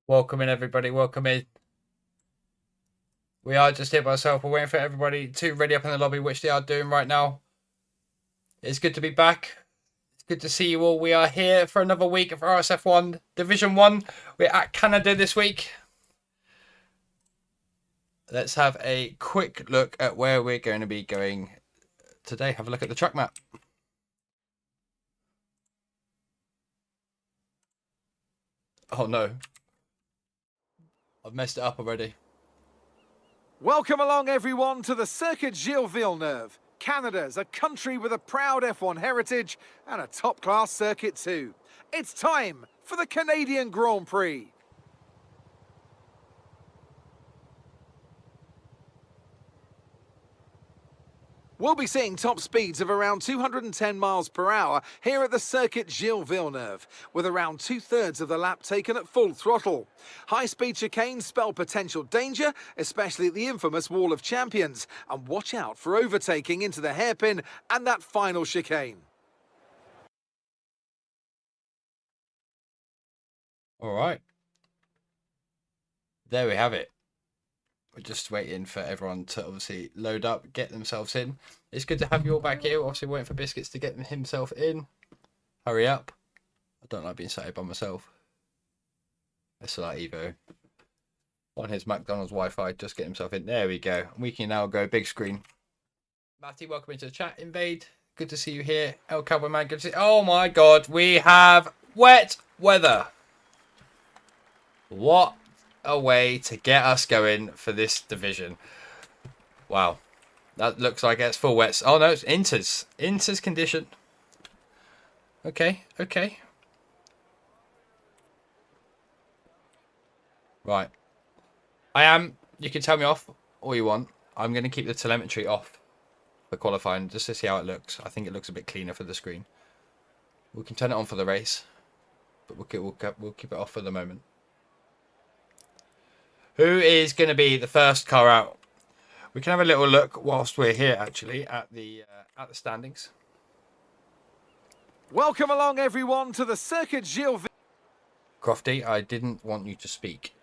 Welcome in, everybody. Welcome in. We are just here by ourselves. We're waiting for everybody to ready up in the lobby, which they are doing right now. It's good to be back. It's good to see you all. We are here for another week of RSF1 Division 1. We're at Canada this week. Let's have a quick look at where we're going to be going today. Have a look at the track map. Oh no. I've messed it up already. Welcome along, everyone, to the Circuit Gilles Villeneuve. Canada's a country with a proud F1 heritage and a top-class circuit too. It's time for the Canadian Grand Prix. We'll be seeing top speeds of around 210 miles per hour here at the Circuit Gilles Villeneuve, with around two-thirds of the lap taken at full throttle. High-speed chicanes spell potential danger, especially at the infamous Wall of Champions, and watch out for overtaking into the hairpin and that final chicane. All right. There we have it. We're just waiting for everyone to obviously load up, get themselves in. It's good to have you all back here. Obviously waiting for Biscuits to get himself in. Hurry up. I don't like being sat by myself. It's like Evo. On his McDonald's Wi-Fi, just get himself in. There we go. We can now go big screen. Matty, welcome into the chat. Invade. Good to see you here. El Cowboy Man, good to see. Oh my god, we have wet weather. What a way to get us going for this division. Wow. That looks like it's full wets. Oh no, it's Inter's. Inter's condition. Okay. Right. You can tell me off all you want. I'm going to keep the telemetry off for qualifying just to see how it looks. I think it looks a bit cleaner for the screen. We can turn it on for the race, but we'll keep it off for the moment. Who is going to be the first car out? We can have a little look whilst we're here, actually, at the standings. Welcome along, everyone, to the Circuit Gilles. Crofty, I didn't want you to speak.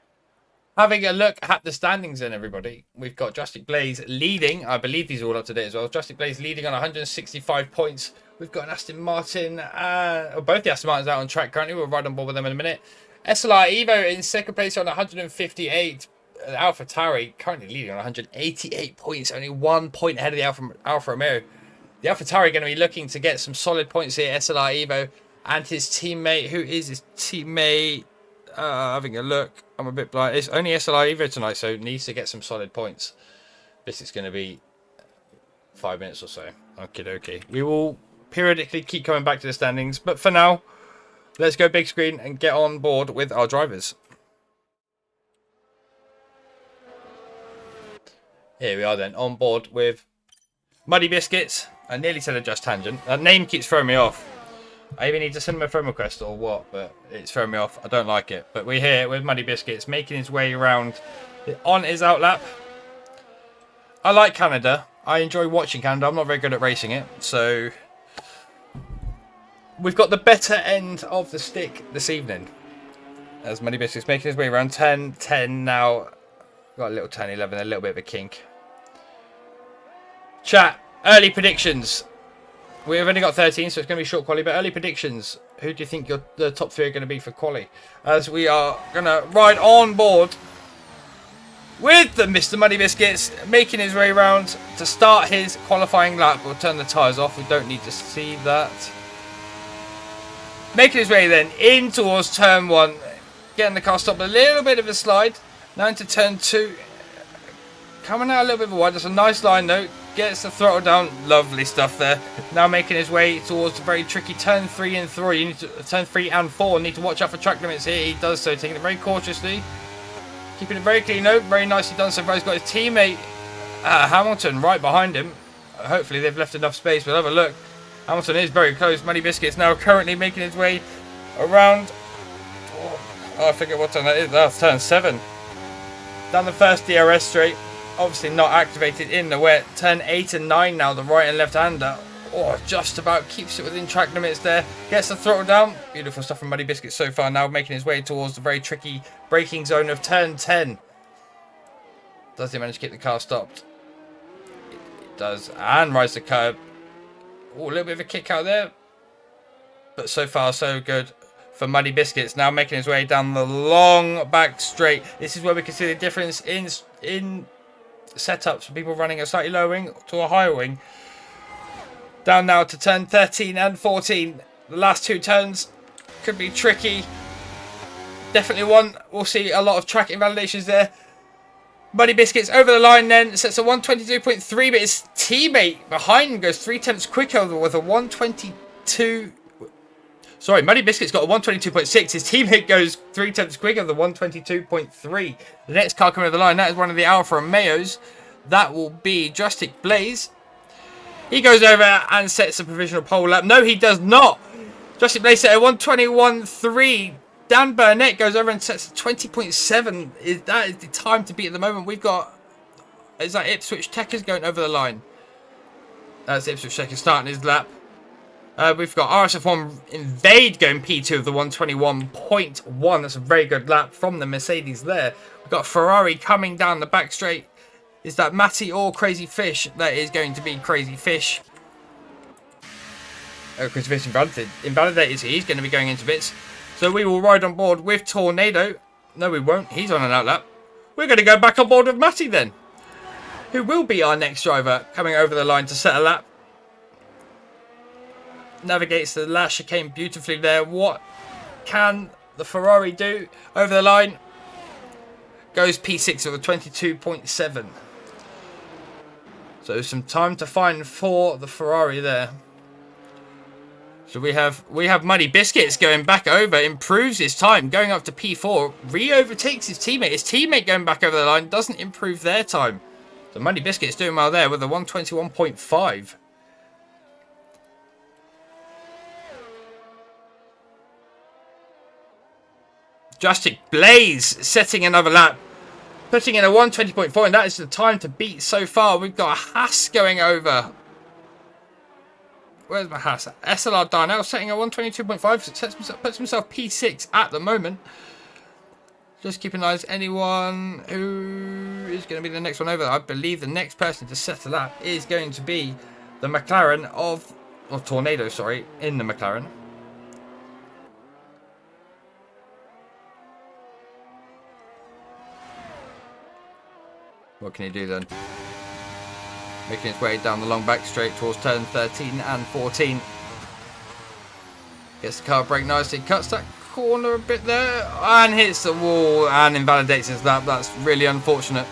Having a look at the standings then, everybody. We've got Drastic Blaze leading. I believe these are all up to date as well. Drastic Blaze leading on 165 points. We've got an Aston Martin. Both the Aston Martins out on track currently. We'll ride on board with them in a minute. SLR Evo in second place on 158. AlphaTauri currently leading on 188 points. Only 1 point ahead of the Alfa Romeo. The AlphaTauri going to be looking to get some solid points here. SLR Evo and his teammate. Who is his teammate? Having a look. I'm a bit blind. It's only SLR Evo tonight, so needs to get some solid points. This is going to be 5 minutes or so. Okay. We will periodically keep coming back to the standings, but for now, let's go big screen and get on board with our drivers. Here we are then, on board with Muddy Biscuits. I nearly said a Just Tangent. That name keeps throwing me off. I even need to send him a friend request or what, but it's throwing me off. I don't like it. But we're here with Muddy Biscuits, making his way around on his outlap. I like Canada. I enjoy watching Canada. I'm not very good at racing it, so we've got the better end of the stick this evening. As Muddy Biscuits making his way around 10-10 now. Got a little 10-11, a little bit of a kink. Chat, early predictions. We've only got 13, so it's going to be short quali, but early predictions. Who do you think the top three are going to be for quali? As we are going to ride on board with the Mr. Muddy Biscuits, making his way around to start his qualifying lap. We'll turn the tyres off. We don't need to see that. Making his way then in towards turn 1. Getting the car stopped a little bit of a slide. Now into turn 2. Coming out a little bit of a wide. That's a nice line though. Gets the throttle down. Lovely stuff there. Now making his way towards the very tricky turn 3 and 3. You need to, turn 3 and 4. Need to watch out for track limits here. He does so, taking it very cautiously. Keeping it very clean though. Very nicely done so far. He's got his teammate Hamilton right behind him. Hopefully they've left enough space. We'll have a look. Hamilton is very close. Muddy Biscuits now currently making his way around. Oh, I forget what turn that is. That's turn 7. Down the first DRS straight. Obviously not activated in the wet. Turn 8 and 9 now, the right and left hander. Oh, just about keeps it within track limits there. Gets the throttle down. Beautiful stuff from Muddy Biscuit so far. Now making his way towards the very tricky braking zone of turn 10. Does he manage to keep the car stopped? It does. And rides the curb. Oh, a little bit of a kick out there. But so far, so good for Muddy Biscuits. Now making his way down the long back straight. This is where we can see the difference in setups for people running a slightly lower wing to a higher wing. Down now to turn 13 and 14. The last two turns could be tricky. Definitely one. We'll see a lot of track invalidations there. Muddy Biscuits over the line then. Sets a 122.3, but his teammate behind him goes 3 tenths quicker with a 122. Sorry, Muddy Biscuits got a 122.6. His teammate goes 3 tenths quicker with a 122.3. The next car coming over the line, that is one of the Alfa Romeos. That will be Drastic Blaze. He goes over and sets a provisional pole lap. No, he does not. Drastic Blaze set a 121.3. Dan Burnett goes over and sets a 20.7. That is the time to beat at the moment. We've got... Is that Ipswich Techers going over the line? That's Ipswich Techers starting his lap. We've got RSF1 Invade going P2 of the 121.1. That's a very good lap from the Mercedes there. We've got Ferrari coming down the back straight. Is that Matty or Crazy Fish? That is going to be Crazy Fish. Crazy Fish invalidated, so he's going to be going into bits. So we will ride on board with Tornado. No, we won't. He's on an outlap. We're going to go back on board with Matty then, who will be our next driver coming over the line to set a lap. Navigates the last chicane beautifully there. What can the Ferrari do over the line? Goes P6 of a 22.7. So some time to find for the Ferrari there. So we have Muddy Biscuits going back over, improves his time, going up to P4, re-overtakes his teammate. His teammate going back over the line doesn't improve their time. So Muddy Biscuits doing well there with a 121.5. Drastic Blaze setting another lap, putting in a 120.4, and that is the time to beat so far. We've got a Haas going over. Where's my Haas? SLR Darnell setting a 122.5, puts himself P6 at the moment. Just keep an eye on anyone who is going to be the next one over. I believe the next person to set a lap is going to be the McLaren of Tornado, sorry, in the McLaren. What can he do then? Making his way down the long back straight towards turn 13 and 14. Gets the car brake nicely, cuts that corner a bit there, and hits the wall and invalidates his lap. That's really unfortunate.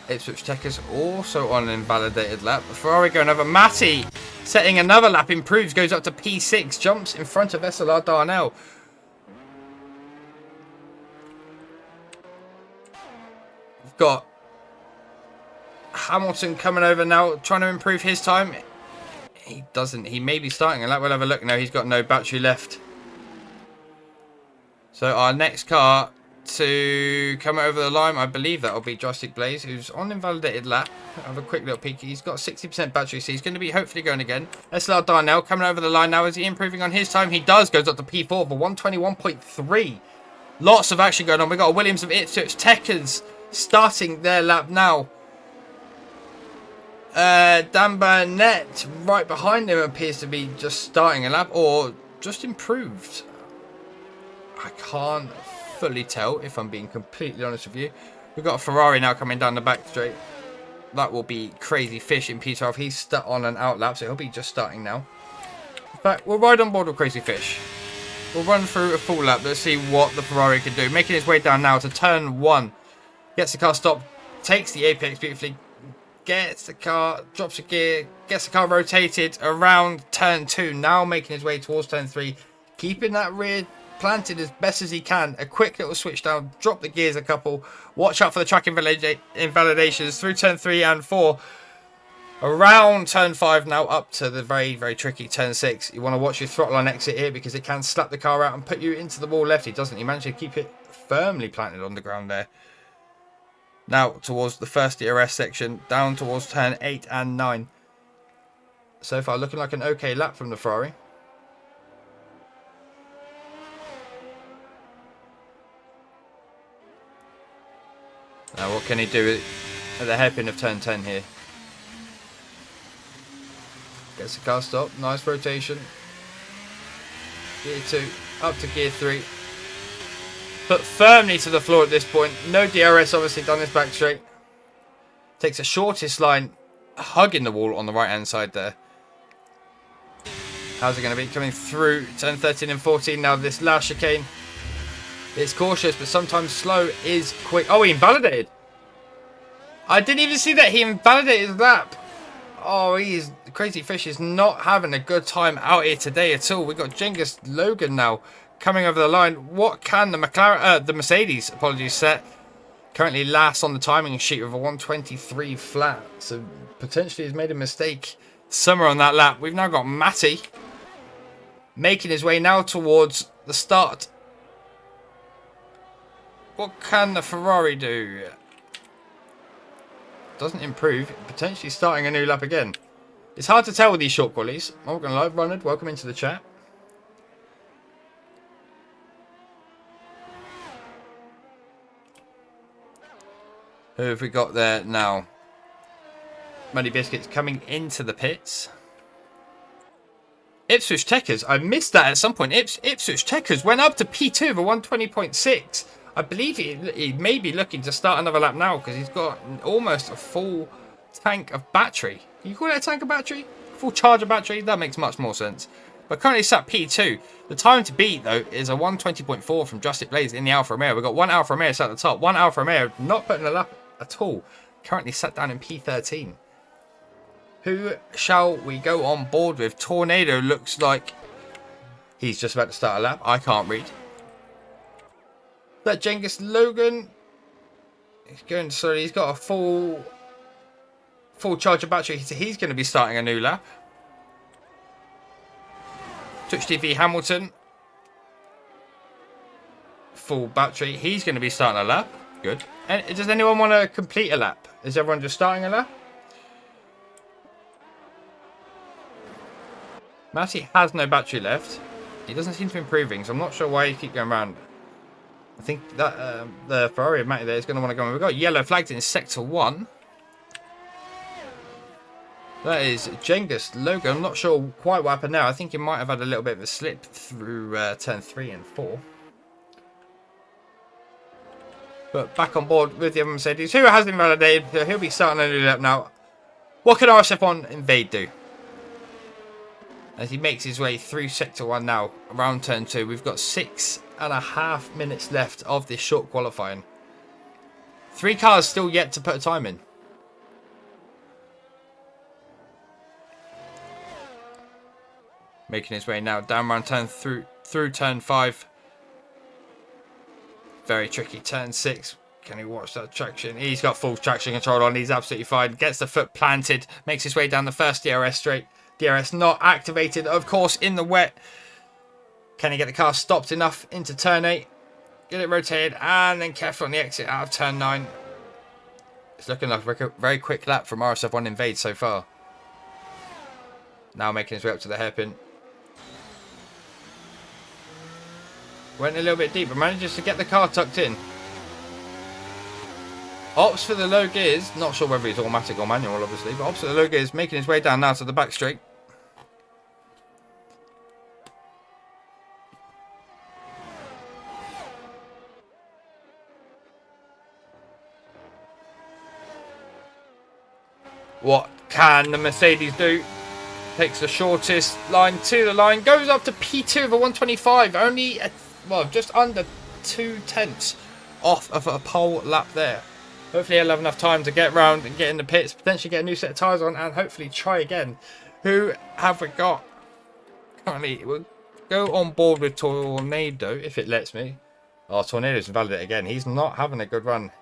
Ipswich Tech is also on an invalidated lap. Ferrari going over. Matty setting another lap, improves, goes up to P6, jumps in front of SLR Darnell. We've got Hamilton coming over now, trying to improve his time. He doesn't. He may be starting a lap. We'll have a look now. He's got no battery left. So our next car to come over the line, I believe that will be Drastic Blaze, who's on invalidated lap. Have a quick little peek. He's got 60% battery, so he's going to be hopefully going again. SLR Darnell coming over the line now. Is he improving on his time? He does. Goes up to P4 for 121.3. Lots of action going on. We've got a Williams of Ipswich Techers starting their lap now. Dan Burnett right behind him appears to be just starting a lap or just improved. I can't fully tell if I'm being completely honest with you. We've got a Ferrari now coming down the back straight. That will be Crazy Fish in P12. He's on an out lap, so he'll be just starting now. In fact, we'll ride on board with Crazy Fish. We'll run through a full lap. Let's see what the Ferrari can do. Making his way down now to turn 1. Gets the car stopped. Takes the apex beautifully. Gets the car, drops a gear, gets the car rotated around turn 2. Now making his way towards turn 3. Keeping that rear planted as best as he can. A quick little switch down, drop the gears a couple. Watch out for the track invalidations through turn 3 and 4. Around turn 5 now up to the very, very tricky turn 6. You want to watch your throttle on exit here because it can slap the car out and put you into the wall left. He doesn't. He managed to keep it firmly planted on the ground there. Now towards the first DRS section, down towards turn 8 and 9. So far, looking like an okay lap from the Ferrari. Now, what can he do at the hairpin of turn 10 here? Gets the car stopped. Nice rotation. Gear 2. Up to gear 3. Put firmly to the floor at this point. No DRS, obviously, done this back straight. Takes the shortest line, hugging the wall on the right-hand side there. How's it going to be? Coming through turn 13 and 14. Now, this last chicane. It's cautious, but sometimes slow is quick. Oh, he invalidated. I didn't even see that. He invalidated his lap. Oh, Crazy Fish is not having a good time out here today at all. We've got Genghis Logan now coming over the line. What can the Mercedes, set? Currently last on the timing sheet with a 123 flat. So potentially he's made a mistake somewhere on that lap. We've now got Matty making his way now towards the start. What can the Ferrari do? Doesn't improve. Potentially starting a new lap again. It's hard to tell with these short qualies. I'm not going to lie. Ronald, welcome into the chat. Who have we got there now? Muddy Biscuits coming into the pits. Ipswich Techers. I missed that at some point. Ipswich Techers went up to P2 of a 120.6. I believe he may be looking to start another lap now because he's got almost a full tank of battery. Can you call it a tank of battery? Full charge of battery? That makes much more sense. But currently sat P2. The time to beat, though, is a 120.4 from Justic Blaze in the Alfa Romeo. We've got one Alfa Romeo sat at the top. One Alfa Romeo not putting a lap at all. Currently sat down in P13. Who shall we go on board with? Tornado looks like he's just about to start a lap. I can't read. That Genghis Logan. He's going slowly. He's got a full charge of battery. So he's going to be starting a new lap. Touch TV Hamilton. Full battery. He's going to be starting a lap. Good. And does anyone want to complete a lap? Is everyone just starting a lap? Matty has no battery left. He doesn't seem to be improving, so I'm not sure why he keeps going around. I think that the Ferrari of Matty there is going to want to go. We've got yellow flags in Sector 1. That is Genghis Logan. I'm not sure quite what happened now. I think he might have had a little bit of a slip through turn 3 and 4. But back on board with the other Mercedes, who has invalidated. So he'll be starting a new lap now. What can RS10 Invade do? As he makes his way through Sector 1 now, around turn 2. We've got 6.5 minutes left of this short qualifying. 3 cars still yet to put a time in. Making his way now down around turn through turn 5. Very tricky. Turn 6. Can he watch that traction? He's got full traction control on. He's absolutely fine. Gets the foot planted. Makes his way down the first DRS straight. DRS not activated, of course, in the wet. Can he get the car stopped enough into turn 8? Get it rotated and then careful on the exit out of turn 9. It's looking like a very quick lap from RS10 Invade so far. Now making his way up to the hairpin. Went a little bit deep, but manages to get the car tucked in. Opts for the low gears. Not sure whether it's automatic or manual, obviously, but opts for the low gears, making his way down now to the back straight. What can the Mercedes do? Takes the shortest line to the line. Goes up to P2 of a 125. Only, just under 2/10 off of a pole lap there. Hopefully he'll have enough time to get round and get in the pits. Potentially get a new set of tyres on and hopefully try again. Who have we got? Currently, we'll go on board with Tornado if it lets me. Oh, Tornado's invalidated again. He's not having a good run.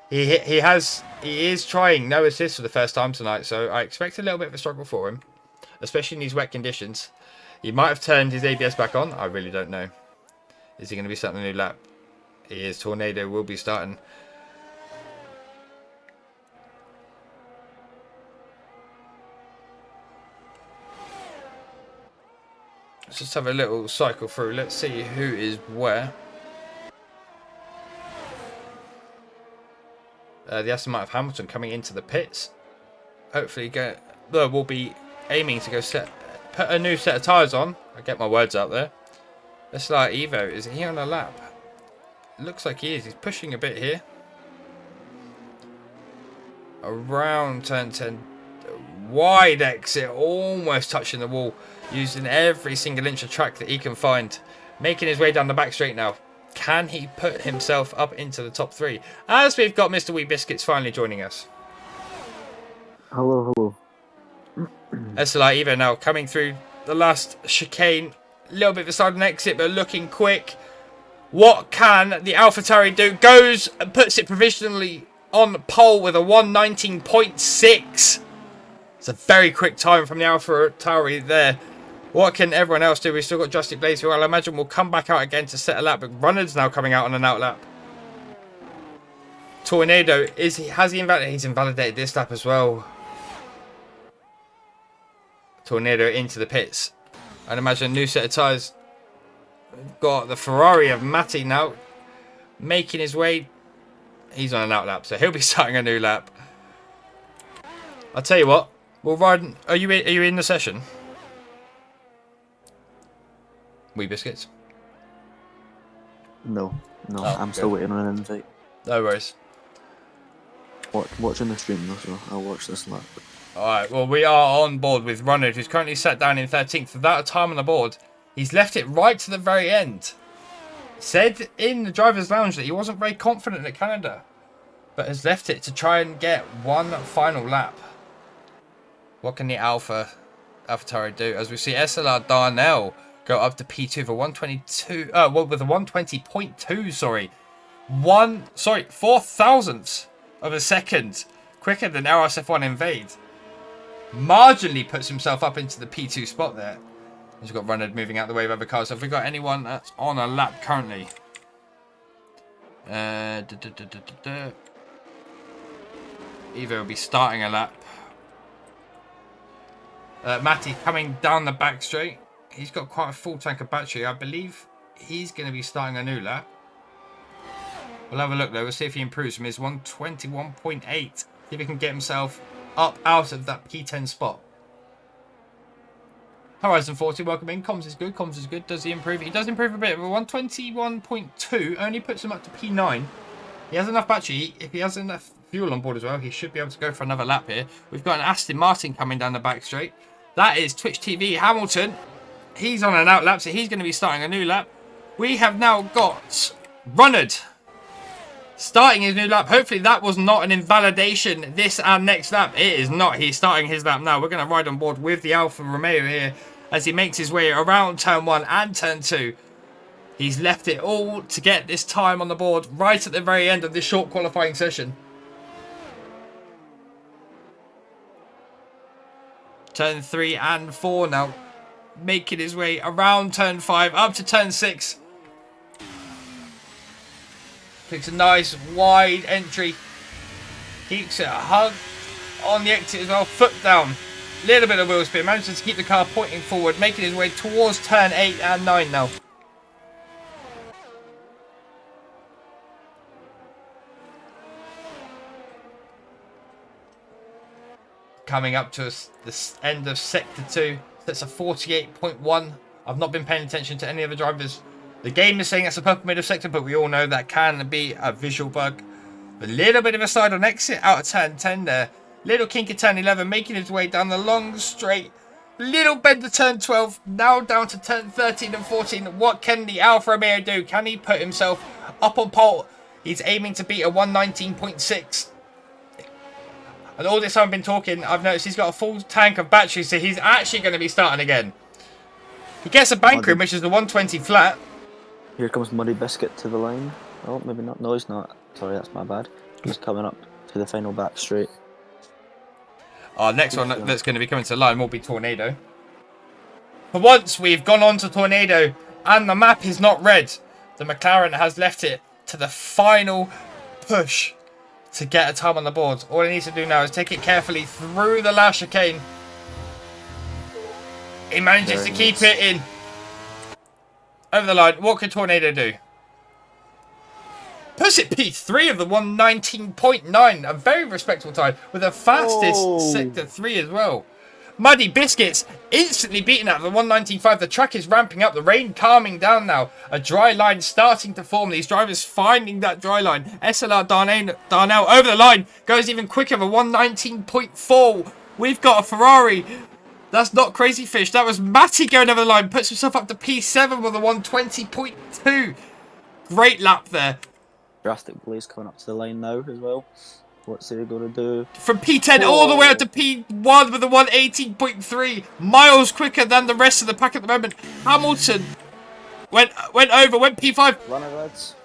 He is trying no assist for the first time tonight, so I expect a little bit of a struggle for him, especially in these wet conditions. He might have turned his ABS back on. I really don't know. Is he going to be starting a new lap? He is. Tornado will be starting. Let's just have a little cycle through. Let's see who is where. The Aston Martin of Hamilton coming into the pits. Hopefully, we'll be aiming to go put a new set of tyres on. I get my words out there. Let's like Evo. Is he on a lap? Looks like he is. He's pushing a bit here. Around turn 10. Wide exit. Almost touching the wall. Using every single inch of track that he can find. Making his way down the back straight now. Can he put himself up into the top 3? As we've got Mr. Wee Biscuits finally joining us. Hello, hello. SLI Evo now coming through the last chicane. A little bit of a sudden exit, but looking quick. What can the AlphaTauri do? Goes and puts it provisionally on pole with a 1:19.6. It's a very quick time from the AlphaTauri there. What can everyone else do? We've still got Justic Blaze, who I'll imagine will come back out again to set a lap. But Runnard's now coming out on an out lap. Tornado, has he invalidated? He's invalidated this lap as well. Tornado into the pits. I'd imagine a new set of tyres. We've got the Ferrari of Matty now making his way. He's on an out lap, so he'll be starting a new lap. I'll tell you what, we'll ride. Are you in the session? Wee Biscuits? No, Oh, I'm still waiting on an invite. No worries. Watching the stream though, so I'll watch this lap. Alright, well, we are on board with Runnard, who's currently sat down in 13th. Without a time on the board, he's left it right to the very end. Said in the driver's lounge that he wasn't very confident at Canada, but has left it to try and get one final lap. What can the AlphaTauri do? As we see SLR Darnell go up to P2 for 122. With a 120.2. Sorry, 4 thousandths of a second quicker than RS-F1 Invade. Marginally puts himself up into the P2 spot there. He's got Runnard moving out the way of other cars. So have we got anyone that's on a lap currently? Evo will be starting a lap. Matty coming down the back straight. He's got quite a full tank of battery. I believe he's going to be starting a new lap. We'll have a look though. We'll see if he improves from his 121.8. See if he can get himself up out of that P10 spot. Horizon 40, welcome in. Comms is good. Comms is good. Does he improve? He does improve a bit. 121.2 only puts him up to P9. He has enough battery. If he has enough fuel on board as well, he should be able to go for another lap here. We've got an Aston Martin coming down the back straight. That is Twitch TV Hamilton. He's on an out lap, so he's going to be starting a new lap. We have now got Runnard starting his new lap. Hopefully that was not an invalidation this and next lap. It is not. He's starting his lap now. We're going to ride on board with the Alfa Romeo here as he makes his way around turn 1 and turn 2. He's left it all to get this time on the board right at the very end of this short qualifying session. Turn 3 and 4 now. Making his way around turn 5 up to turn 6. Takes a nice wide entry. Keeps it a hug on the exit as well. Foot down. Little bit of wheel spin. Manages to keep the car pointing forward. Making his way towards turn 8 and 9 now. Coming up to the end of sector 2. That's a 48.1. I've not been paying attention to any of the drivers. The game is saying it's a purple middle sector, but we all know that can be a visual bug. A little bit of a side on exit out of turn 10 there. Little kink at turn 11, making his way down the long straight. Little bend to turn 12. Now down to turn 13 and 14. What can the Alfa Romeo do? Can he put himself up on pole? He's aiming to beat a 119.6. And all this time I've been talking, I've noticed he's got a full tank of battery, so he's actually going to be starting again. He gets a bank room, which is the 120 flat. Here comes Muddy Biscuit to the line. Oh, maybe not. No, he's not. Sorry, that's my bad. He's coming up to the final back straight. Our next one that's going to be coming to the line will be Tornado. For once, we've gone on to Tornado, and the map is not red. The McLaren has left it to the final push to get a time on the board. All he needs to do now is take it carefully through the last chicane. He manages to keep it in. Over the line. What could Tornado do? Puts it P3 of the 119.9. A very respectable time with the fastest sector 3 as well. Muddy Biscuits instantly beaten out of the 119.5. The track is ramping up. The rain calming down now. A dry line starting to form. These drivers finding that dry line. SLR Darnell over the line. Goes even quicker. The 119.4. We've got a Ferrari. That's not Crazy Fish. That was Matty going over the line. Puts himself up to P7 with a 120.2. Great lap there. Drastic Blaze coming up to the line now as well. What's he going to do? From P10 all the way up to P1 with a 118.3. Miles quicker than the rest of the pack at the moment. Hamilton went P5. Runner lads.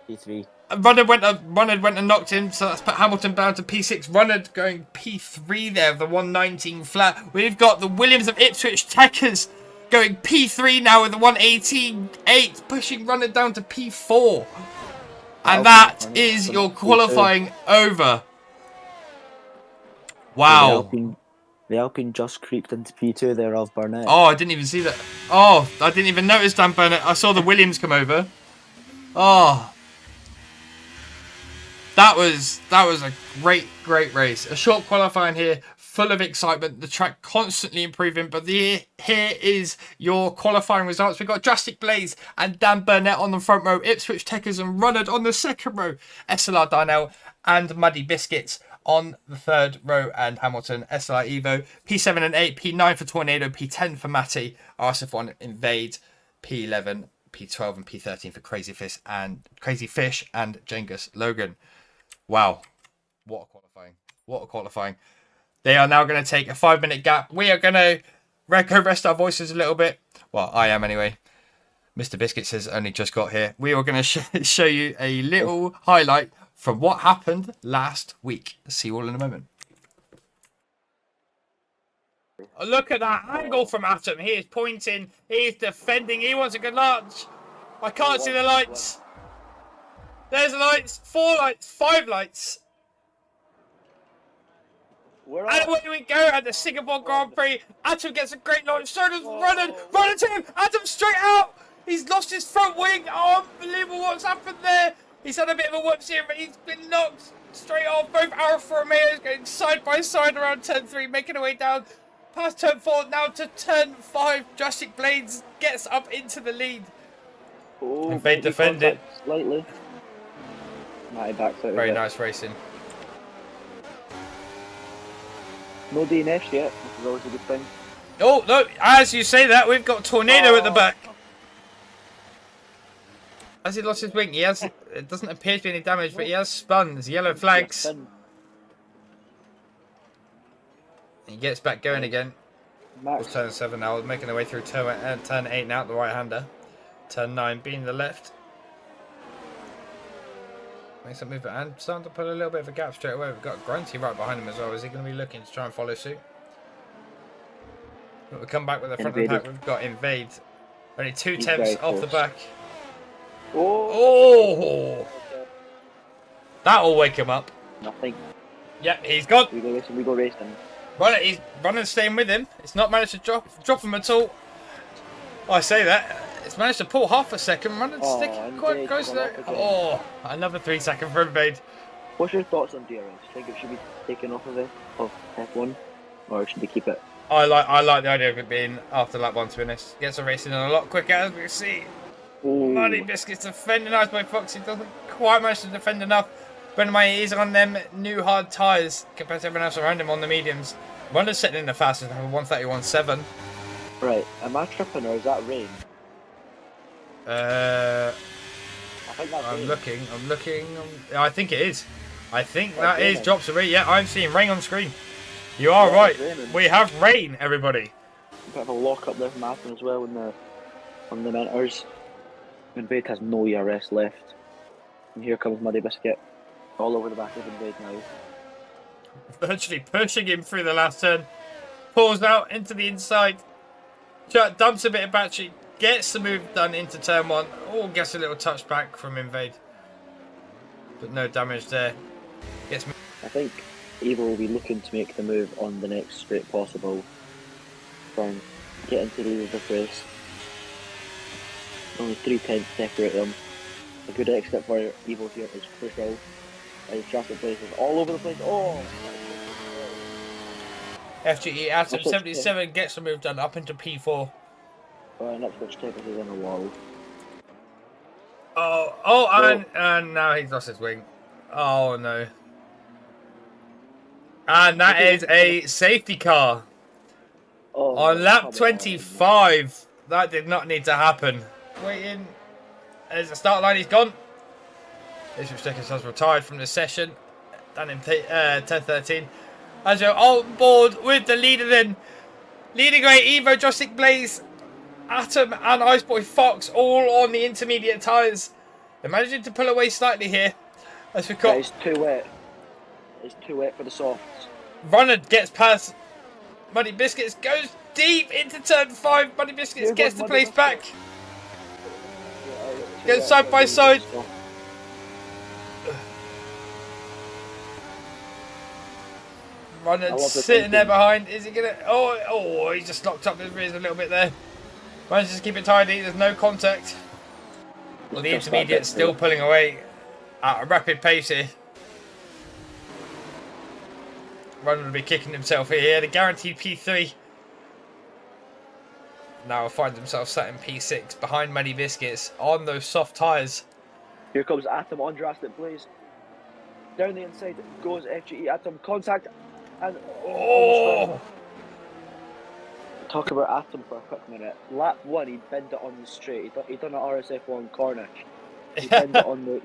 P3. Runner went and knocked him, so that's put Hamilton down to P6. Runner going P3 there of the 119 flat. We've got the Williams of Ipswich Techers going P3 now with the 118.8, pushing Runner down to P4. And that is your qualifying over. Wow. The Alpine just creeped into P2 there of Burnett. Oh, I didn't even see that. Oh, I didn't even notice Dan Burnett. I saw the Williams come over. Oh. That was a great race. A short qualifying here, full of excitement. The track constantly improving. But here is your qualifying results. We've got Drastic Blaze and Dan Burnett on the front row. Ipswich Techers and Runnard on the second row. SLR Darnell and Muddy Biscuits on the third row. And Hamilton, SLR Evo. P7 and 8. P9 for Tornado. P10 for Matty. RSF1 Invade. P11, P12 and P13 for Crazy Fish and Jengus Logan. Wow. What a qualifying. They are now going to take a 5-minute gap. We are going to rest our voices a little bit. Well, I am anyway. Mr. Biscuits has only just got here. We are going to show you a little highlight from what happened last week. See you all in a moment. Oh, look at that angle from Atom. He is pointing. He is defending. He wants a good launch. I can't see the lights. There's the lights. 4 lights. 5 lights. And away we go at the Singapore Grand Prix. Atom gets a great launch. So does Running to him. Atom straight out. He's lost his front wing. Oh, unbelievable what's happened there. He's had a bit of a whoops here, but he's been knocked straight off. Both Alfa Romeos going side by side around turn 3, making their way down past turn 4, now to turn 5. Drastic Blades gets up into the lead. Invade defended. Slightly. Very nice racing. No DNFs yet, which is always a good thing. Oh, no, as you say that, we've got Tornado at the back. Has he lost his wing? It doesn't appear to be any damage, but he has spun. There's yellow flags. He gets back going again. Max. Turn 7 now, making their way through turn 8 now, the right-hander. Turn 9 being the left. Makes a move and starting to put a little bit of a gap straight away. We've got Grunty right behind him as well. Is he going to be looking to try and follow suit? But we'll come back with the front of the pack. We've got Invade. Only 2 temps off the back. Oh! That'll wake him up. Nothing. Yep, he's gone. We go racing. He's running, staying with him. It's not managed to drop him at all. I say that. It's managed to pull half a second. Running, stick quite close there. Oh, another 3 second for Invade. What's your thoughts on DRS? Do you think it should be taken off of F1, or should they keep it? I like the idea of it being after lap 1, to be honest. Gets the racing on a lot quicker, as we can see. Muddy Biscuits defending nice by Fox. He doesn't quite manage to defend enough. But he's on them new hard tyres compared to everyone else around him on the mediums. Runner's sitting in the fastest, 131.7. Right, am I tripping or is that rain? I think that's I'm rain. looking. I think it is. I think that is drops of rain. Yeah, I'm seeing rain on screen. You are right. We have rain, everybody. Bit of a lock up there from Atom as well on the mentors. Invade has no ERS left. And here comes Muddy Biscuit. All over the back of Invade now. Virtually pushing him through the last turn. Pulls out into the inside. Dumps a bit of battery. Gets the move done into turn 1. Oh, gets a little touchback from Invade. But no damage there. I think Evo will be looking to make the move on the next straight possible. Try and get into the lead of this race. Only 3 tenths separate them. A good exit for Evo here is crucial. As Jurassic Blaze is all over the place. Oh, that is close as well. FGE Atom Ipswich 77 gets the move done up into P4. and Ipswich Tempest is in a wall. And now he's lost his wing. Oh no. And that is a safety car on lap 25. That did not need to happen. Waiting. As the start line, he's gone. Ipswich Tempest has retired from the session. Done in 10:13. As we're on board with the leader then. Leading away Evo, Jurassic Blaze, Atom and Iceboy Fox all on the intermediate tyres. They're managing to pull away slightly here. As we got... It's too wet. It's too wet for the softs. Runner gets past Muddy Biscuits, goes deep into turn 5. Muddy Biscuits gets the place back. Goes side by side. Runner sitting there behind. Is he gonna? Oh! He just locked up his rears a little bit there. Manages to keep it tidy. There's no contact. Well, the intermediate's still pulling away at a rapid pace here. Runner will be kicking himself here. He had a guaranteed P3. Now finds himself sat in P6 behind Muddy Biscuits on those soft tyres. Here comes Atom on Jurassic Blaze. Down the inside goes FGE Atom. Contact. And talk about Atom for a quick minute. Lap 1, he bent it on the straight. He done an RSF1 Cornish. He bent it on the.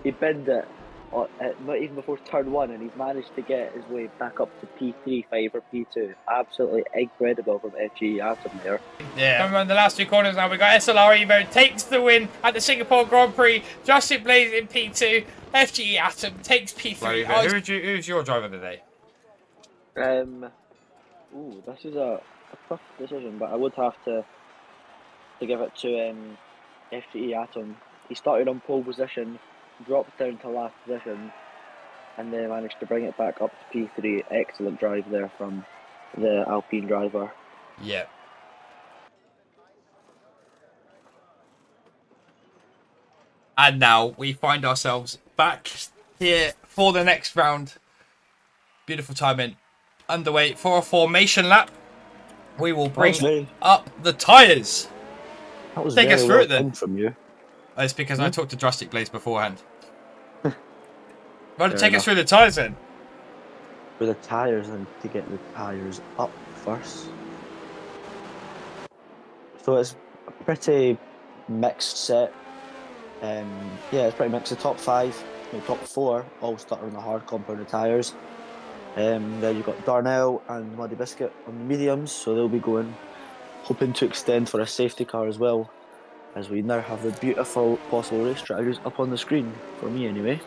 He bent it not even before turn 1, and he's managed to get his way back up to P3, 5 or P2. Absolutely incredible from FG Atom there. Yeah. Coming around the last 2 corners now, we got SLR Evo takes the win at the Singapore Grand Prix. Jurassic Blaze in P2. FG Atom takes P3. Right, who's your driver today? This is a tough decision, but I would have to give it to FGE Atom. He started on pole position, dropped down to last position, and then managed to bring it back up to P3. Excellent drive there from the Alpine driver. Yeah. And now we find ourselves back here for the next round. Beautiful timing. Underway for a formation lap. We will bring up the tyres. That was Take us through it then. From you. It's because I talked to Jurassic Blaze beforehand. Right, take us through the tyres then. With the tyres, and to get the tyres up first. So it's a pretty mixed set. It's pretty mixed. The top 5, the top 4 all start on the hard compounded tyres. Then you've got Darnell and Muddy Biscuit on the mediums, so they'll be hoping to extend for a safety car as well, as we now have the beautiful possible race strategies up on the screen, for me anyway.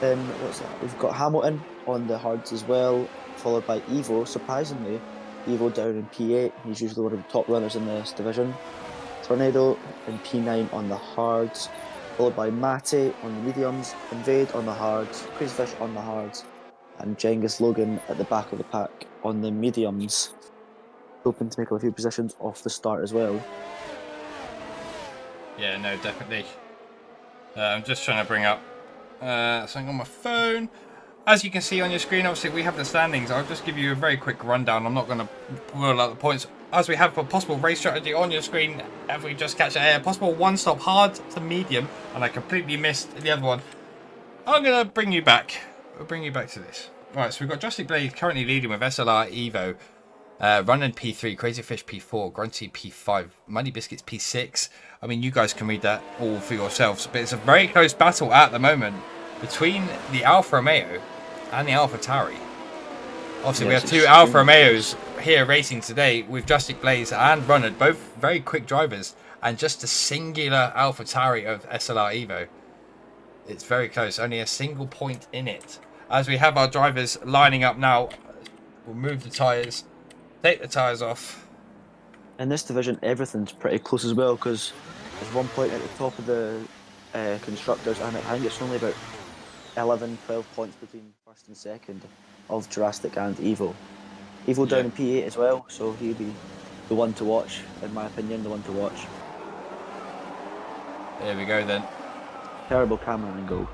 What's that? We've got Hamilton on the hards as well, followed by Evo. Surprisingly, Evo down in P8, he's usually one of the top runners in this division. Tornado in P9 on the hards, followed by Matty on the mediums, Invade on the hards, Crazyfish on the hards, and Genghis Logan at the back of the pack on the mediums, hoping to make a few positions off the start as well. Yeah, no, definitely. I'm just trying to bring up something on my phone. As you can see on your screen, obviously we have the standings. I'll just give you a very quick rundown. I'm not going to roll out the points. As we have a possible race strategy on your screen, if we just catch a possible one-stop hard to medium, and I completely missed the other one. I'm going to bring you back. We'll bring you back to this. Right, so we've got Jurassic Blade currently leading with SLR Evo, Running P3, Crazyfish P4, Grunty P5, Muddy Biscuits P6. I mean, you guys can read that all for yourselves, but it's a very close battle at the moment between the Alfa Romeo and the Alpha Tauri. Obviously, we have 2 Alfa Romeos here racing today with Jurassic Blaze and Runner, both very quick drivers, and just a singular Alpha Tauri of SLR Evo. It's very close, only a single point in it. As we have our drivers lining up now, we'll move the tyres, take the tyres off. In this division, everything's pretty close as well, because there's 1 point at the top of the constructors, and I think it's only about 11, 12 points between first and second of Jurassic and Evo. Evo down in P8 as well, so he'll be the one to watch, in my opinion, the one to watch. Here we go then. Terrible camera angle.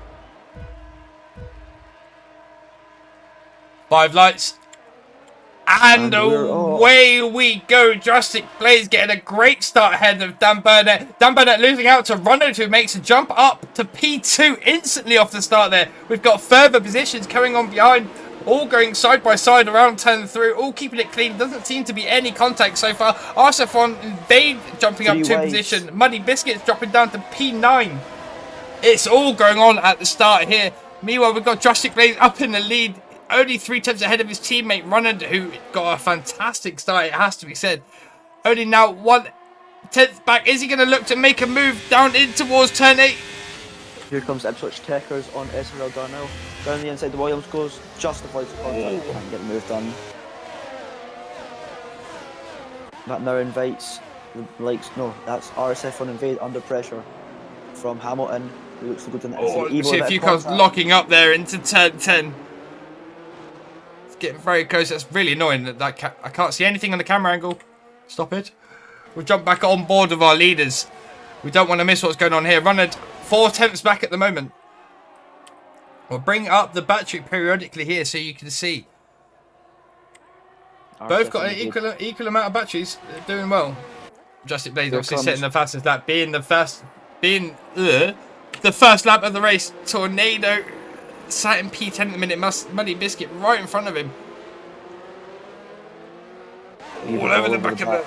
5 lights. And we're off. away we go. Drastic Blaze getting a great start ahead of Dan Burnett. Dan Burnett losing out to Ronald, who makes a jump up to P2 instantly off the start there. We've got further positions coming on behind. All going side by side around turn through. All keeping it clean. Doesn't seem to be any contact so far. Arsafon Invade jumping up 2 position. Muddy Biscuits dropping down to P9. It's all going on at the start here. Meanwhile, we've got Drastic Blaze up in the lead. Only 3 tenths ahead of his teammate Ronald, who got a fantastic start, it has to be said. Only now 1/10 back. Is he going to look to make a move down in towards turn 8? Here comes Ipswich Techers on SRL Darnell. Down the inside, the Williams goes, just avoids the contact, can't get the move done. That now invites the likes, no, that's RSF on Invade under pressure from Hamilton. He looks to go to the inside. Oh, see a few cars locking up there into turn 10. Getting very close. That's really annoying that I can't see anything on the camera angle. Stop it. We'll jump back on board with our leaders. We don't want to miss what's going on here. Running 4 tenths back at the moment. We'll bring up the battery periodically here so you can see. Both got an equal amount of batteries. They're doing well. Drastic Blaze obviously setting the fastest lap, being the first lap of the race. Tornado sat in P10 at the minute. Muddy Biscuit right in front of him. All over the back of the...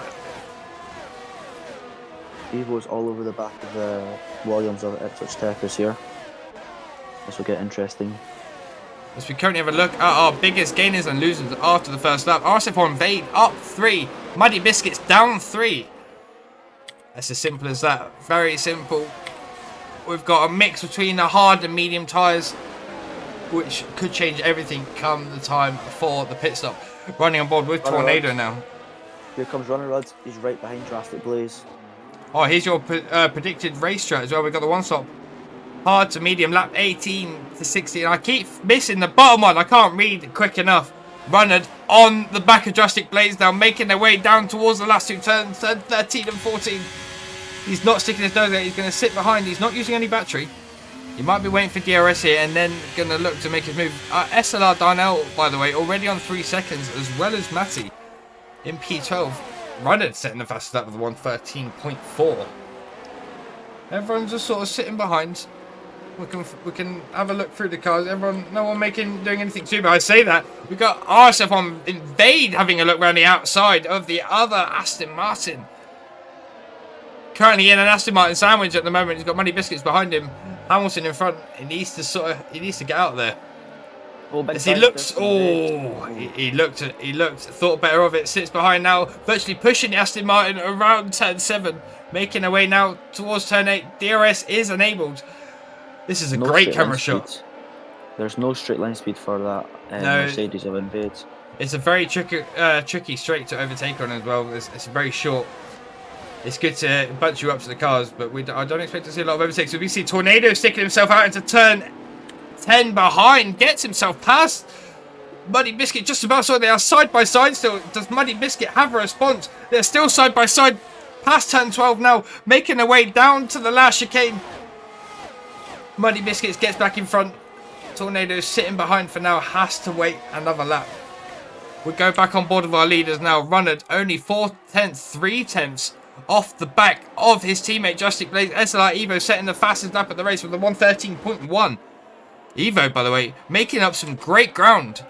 Evo's all over the back of the Williams of Ipswich Techers here. This will get interesting. As we currently have a look at our biggest gainers and losers after the first lap. RSF Invade up 3. Muddy Biscuits down 3. That's as simple as that. Very simple. We've got a mix between the hard and medium tyres, which could change everything come the time for the pit stop. Running on board with Tornado now. Here comes Runner Rudd. He's right behind Drastic Blaze. Oh, here's your predicted race strat as well. We've got the one stop. Hard to medium, lap 18 to 16. I keep missing the bottom one. I can't read quick enough. Runnard on the back of Drastic Blaze now, making their way down towards the last 2 turns, turn 13 and 14. He's not sticking his nose out. He's going to sit behind. He's not using any battery. He might be waiting for DRS here and then going to look to make his move. SLR Darnell, by the way, already on 3 seconds, as well as Matty in P12. Runnard setting the fastest lap with 1:13.4. Everyone's just sort of sitting behind. We can have a look through the cars. No one doing anything too bad. I say that. We've got RSF on Invade having a look around the outside of the other Aston Martin. Currently in an Aston Martin sandwich at the moment. He's got Muddy Biscuits behind him. Hamilton in front. He needs to get out there. As he looks, he looked, thought better of it. Sits behind now, virtually pushing the Aston Martin around turn 7, making their way now towards turn 8. DRS is enabled. This is a great camera shot. There's no straight line speed for that Mercedes of Invade. It's a very tricky straight to overtake on as well. It's very short. It's good to bunch you up to the cars, but I don't expect to see a lot of overtakes. So we see Tornado sticking himself out into turn 10 behind, gets himself past Muddy Biscuit just about, so they are side by side still. Does Muddy Biscuit have a response? They're still side by side past turn 12 now, making their way down to the last chicane. Muddy Biscuits gets back in front. Tornado sitting behind for now, has to wait another lap. We go back on board with our leaders now. Runnard only 4 tenths, 3 tenths off the back of his teammate Drastic Blaze. SLR Evo setting the fastest lap of the race with a 1:13.1. Evo, by the way, making up some great ground.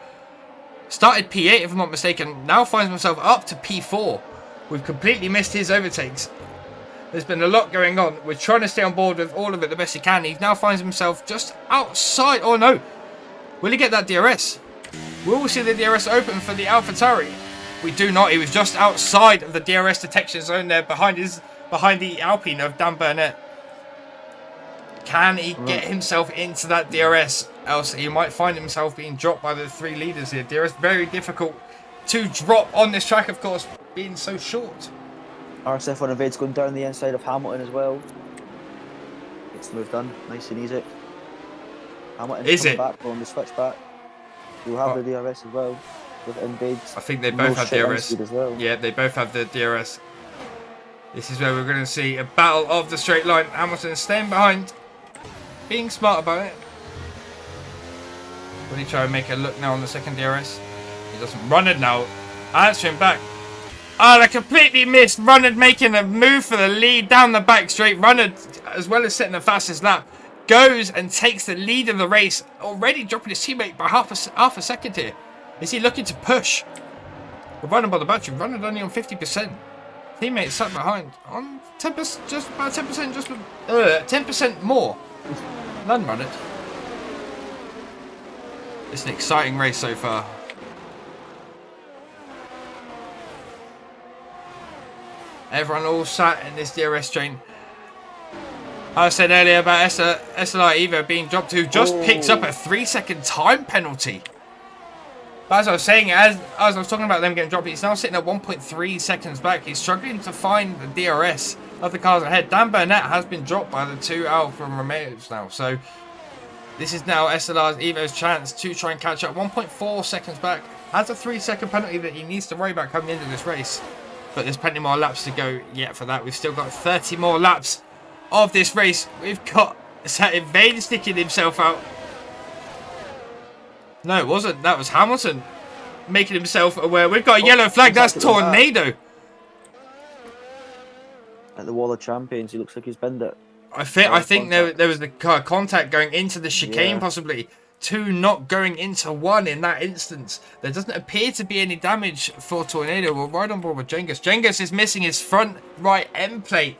Started P8 if I'm not mistaken. Now finds himself up to P4. We've completely missed his overtakes. There's been a lot going on. We're trying to stay on board with all of it the best he can. He now finds himself just outside. Oh no. Will he get that DRS? Will we see the DRS open for the AlphaTauri? We do not. He was just outside of the DRS detection zone there behind the Alpine of Dan Burnett. Can he get himself into that DRS? Else he might find himself being dropped by the 3 leaders here. DRS very difficult to drop on this track, of course, being so short. RSF on Invade's going down the inside of Hamilton as well. Gets the move done, nice and easy. Hamilton's coming back on the switchback. You'll have the DRS as well with Invade. I think they both have DRS. As well. Yeah, they both have the DRS. This is where we're going to see a battle of the straight line. Hamilton staying behind, being smart about it. Will he try and make a look now on the second DRS? He doesn't. Run it now. Answering back. Oh, they completely missed. Runnard making a move for the lead down the back straight. Runnard, as well as setting the fastest lap, goes and takes the lead of the race, already dropping his teammate by half a second here. Is he looking to push? We're running by the battery. Runnard only on 50%. Teammate sat behind on 10%, just about 10%, just 10% more. None Runnard. It's an exciting race so far. Everyone all sat in this DRS train. I said earlier about SLI Evo being dropped, who just picks up a 3-second time penalty. But as I was saying, as I was talking about them getting dropped, he's now sitting at 1.3 seconds back. He's struggling to find the DRS of the cars ahead. Dan Burnett has been dropped by the two Alfa Romeos now. So this is now SLR Evo's chance to try and catch up. 1.4 seconds back. Has a 3-second penalty that he needs to worry about coming into this race. But there's plenty more laps to go yet for that. We've still got 30 more laps of this race. We've got Vane sticking himself out. No, it wasn't. That was Hamilton making himself aware. We've got a yellow flag. That's Tornado. At the Wall of Champions, he looks like he's bent it. I think there was the contact going into the chicane, possibly. 2 not going into 1 in that instance. There doesn't appear to be any damage for Tornado. We're right on board with Genghis. Genghis is missing his front right end plate.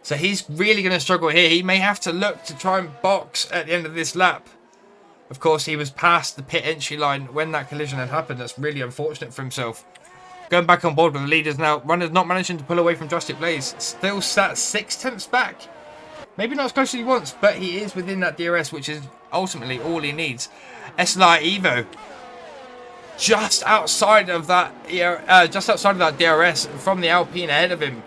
So he's really going to struggle here. He may have to look to try and box at the end of this lap. Of course, he was past the pit entry line when that collision had happened. That's really unfortunate for himself. Going back on board with the leaders now. Runner's not managing to pull away from Drastic Blaze. Still sat 6/10 back. Maybe not as close as he wants, but he is within that DRS, which is ultimately all he needs. SLI Evo just outside of that DRS from the Alpine ahead of him.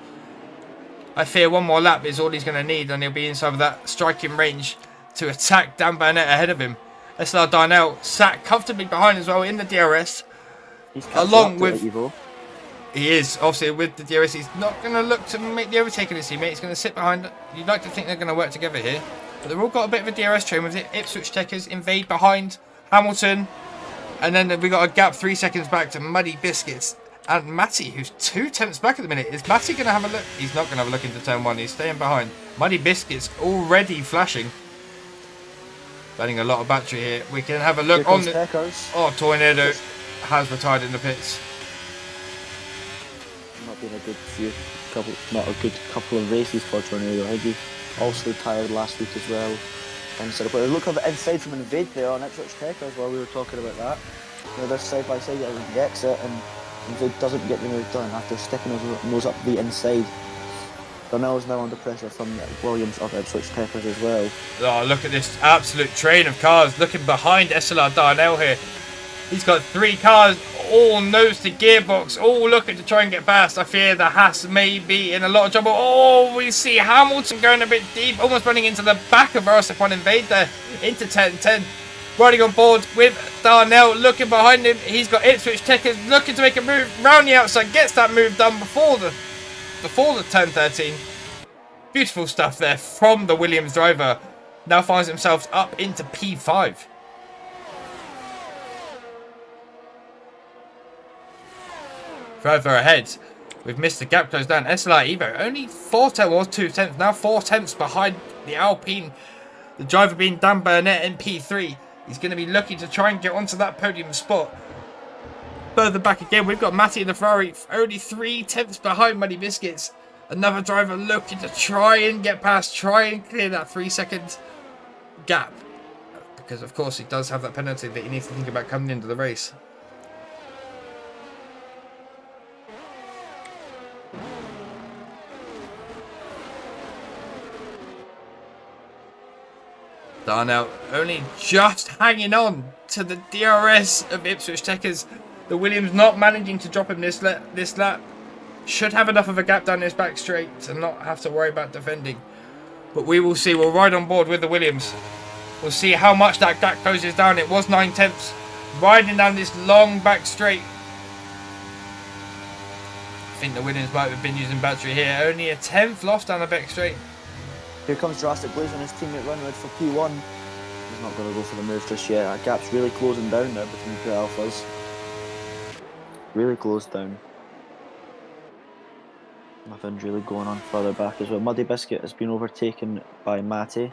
I fear one more lap is all he's going to need, and he'll be inside of that striking range to attack Dan Burnett ahead of him. SLR Darnell sat comfortably behind as well in the DRS. He's along with Evo. He is, obviously, with the DRS. He's not going to look to make the overtake of his teammate. He's going to sit behind. You'd like to think they're going to work together here. But they've all got a bit of a DRS train with it. Ipswich Techers invade behind Hamilton. And then we got a gap 3 seconds back to Muddy Biscuits and Matty, who's 2/10 back at the minute. Is Matty going to have a look? He's not going to have a look into turn 1. He's staying behind. Muddy Biscuits already flashing. Burning a lot of battery here. We can have a look on the... Oh, Tornado has retired in the pits. Not been a good couple of races for Tornado. I think he also retired last week as well. But look at the inside from Invade there on Ipswich Techers while we were talking about that. You know, they're side by side at the exit, and Invade doesn't get the move done after sticking his nose up the inside. Darnell is now under pressure from Williams of Ipswich Techers as well. Oh, look at this absolute train of cars looking behind SLR Darnell here. He's got 3 cars, all nose to gearbox, all looking to try and get past. I fear the Haas may be in a lot of trouble. Oh, we see Hamilton going a bit deep, almost running into the back of RS1 Invade there, into 10-10. Riding on board with Darnell, looking behind him. He's got Ipswich Techers looking to make a move round the outside, gets that move done before the 10-13. Beautiful stuff there from the Williams driver. Now finds himself up into P5. Further ahead, we've missed the gap close down. SLI Evo only 2/10, now 4/10 behind the Alpine. The driver being Dan Burnett in P3. He's going to be looking to try and get onto that podium spot. Further back again, we've got Matty in the Ferrari, only 3/10 behind Muddy Biscuits. Another driver looking to try and get past, try and clear that 3-second gap. Because, of course, he does have that penalty that he needs to think about coming into the race. Darnell only just hanging on to the DRS of Ipswich Techers. The Williams not managing to drop him this lap. Should have enough of a gap down his back straight to not have to worry about defending. But we will see. We'll ride on board with the Williams. We'll see how much that gap closes down. It was 9/10. Riding down this long back straight. think the Williams might have been using battery here. Only a 10th lost down the back straight. Here comes Drastic Blaze on his teammate Runwood for P1. He's not going to go for the move just yet. That gap's really closing down there between the two alphas. Really closed down. Nothing's really going on further back as well. Muddy Biscuit has been overtaken by Matty.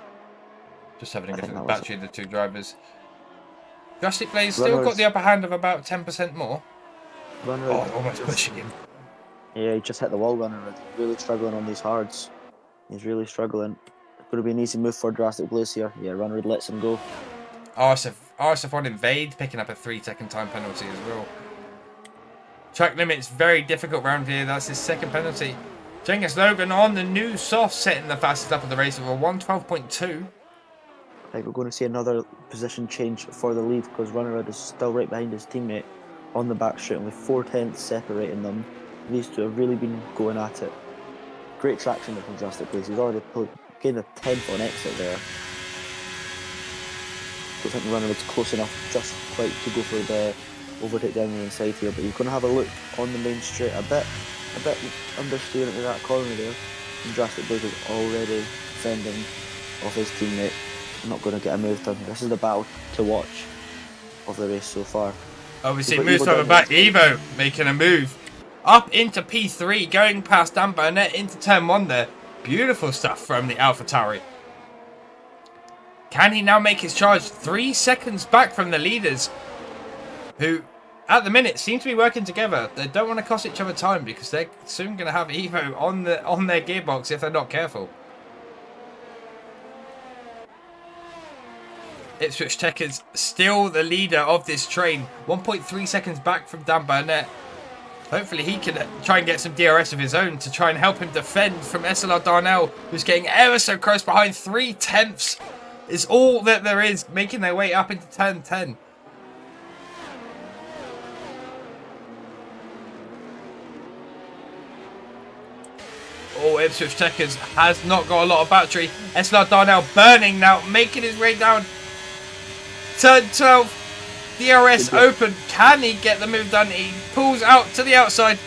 Just having a I look think at the that was battery of the two drivers. Drastic Blaze still Runner's- got the upper hand of about 10% more. Runwood. Oh, almost pushing him. Yeah, he just hit the wall, Runwood. Really struggling on these hards. He's really struggling. It's going to be an easy move for Drastic Blaze here. Yeah, Runwood lets him go. RSF1 Invade picking up a 3-second time penalty as well. Track limits very difficult round here. That's his second penalty. Cengiz Logan on the new soft setting the fastest lap of the race with a 1:12.2. I think we're going to see another position change for the lead because Runnerud is still right behind his teammate on the back straight with 4/10 separating them. These two have really been going at it. Great traction from Drastic Blaze. He's already gained a 10th on exit there. Don't think Runnerud's close enough just quite to go for the overtake down the inside here, but he's going to have a look on the main straight a bit understeering into that corner there. And Drastic Blaze is already fending off his teammate. Not going to get a move done. This is the battle to watch of the race so far. Obviously, But moves Evo further down back. the inside. Evo making a move up into P3, going past Dan Burnett into turn 1 there. Beautiful stuff from the AlphaTauri. Can he now make his charge 3 seconds back from the leaders, who at the minute seem to be working together? They don't want to cost each other time because they're soon going to have Evo on their gearbox if they're not careful. Ipswich Checkers still the leader of this train, 1.3 seconds back from Dan Burnett. Hopefully he can try and get some DRS of his own to try and help him defend from SLR Darnell, who's getting ever so close behind. 3/10 is all that there is, making their way up into turn 10. Oh, Ipswich Checkers has not got a lot of battery. SLR Darnell burning now, making his way down. Turn 12, DRS open. Can he get the move done? He pulls out to the outside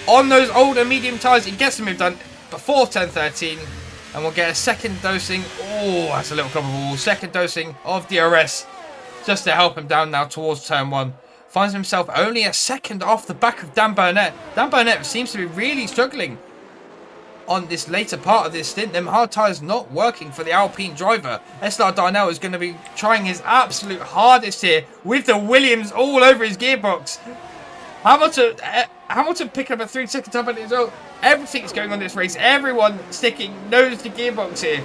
on those older medium tyres. He gets the move done before 10:13, and we'll get a second dosing. Oh, that's a little club of wall. Second dosing of DRS just to help him down now towards turn 1. Finds himself only a second off the back of Dan Burnett. Dan Burnett seems to be really struggling on this later part of this stint. Them hard tyres not working for the Alpine driver. SLR Darnell is going to be trying his absolute hardest here with the Williams all over his gearbox. Hamilton picking up a 3-second time penalty as well. Everything's going on in this race. Everyone sticking nose to gearbox here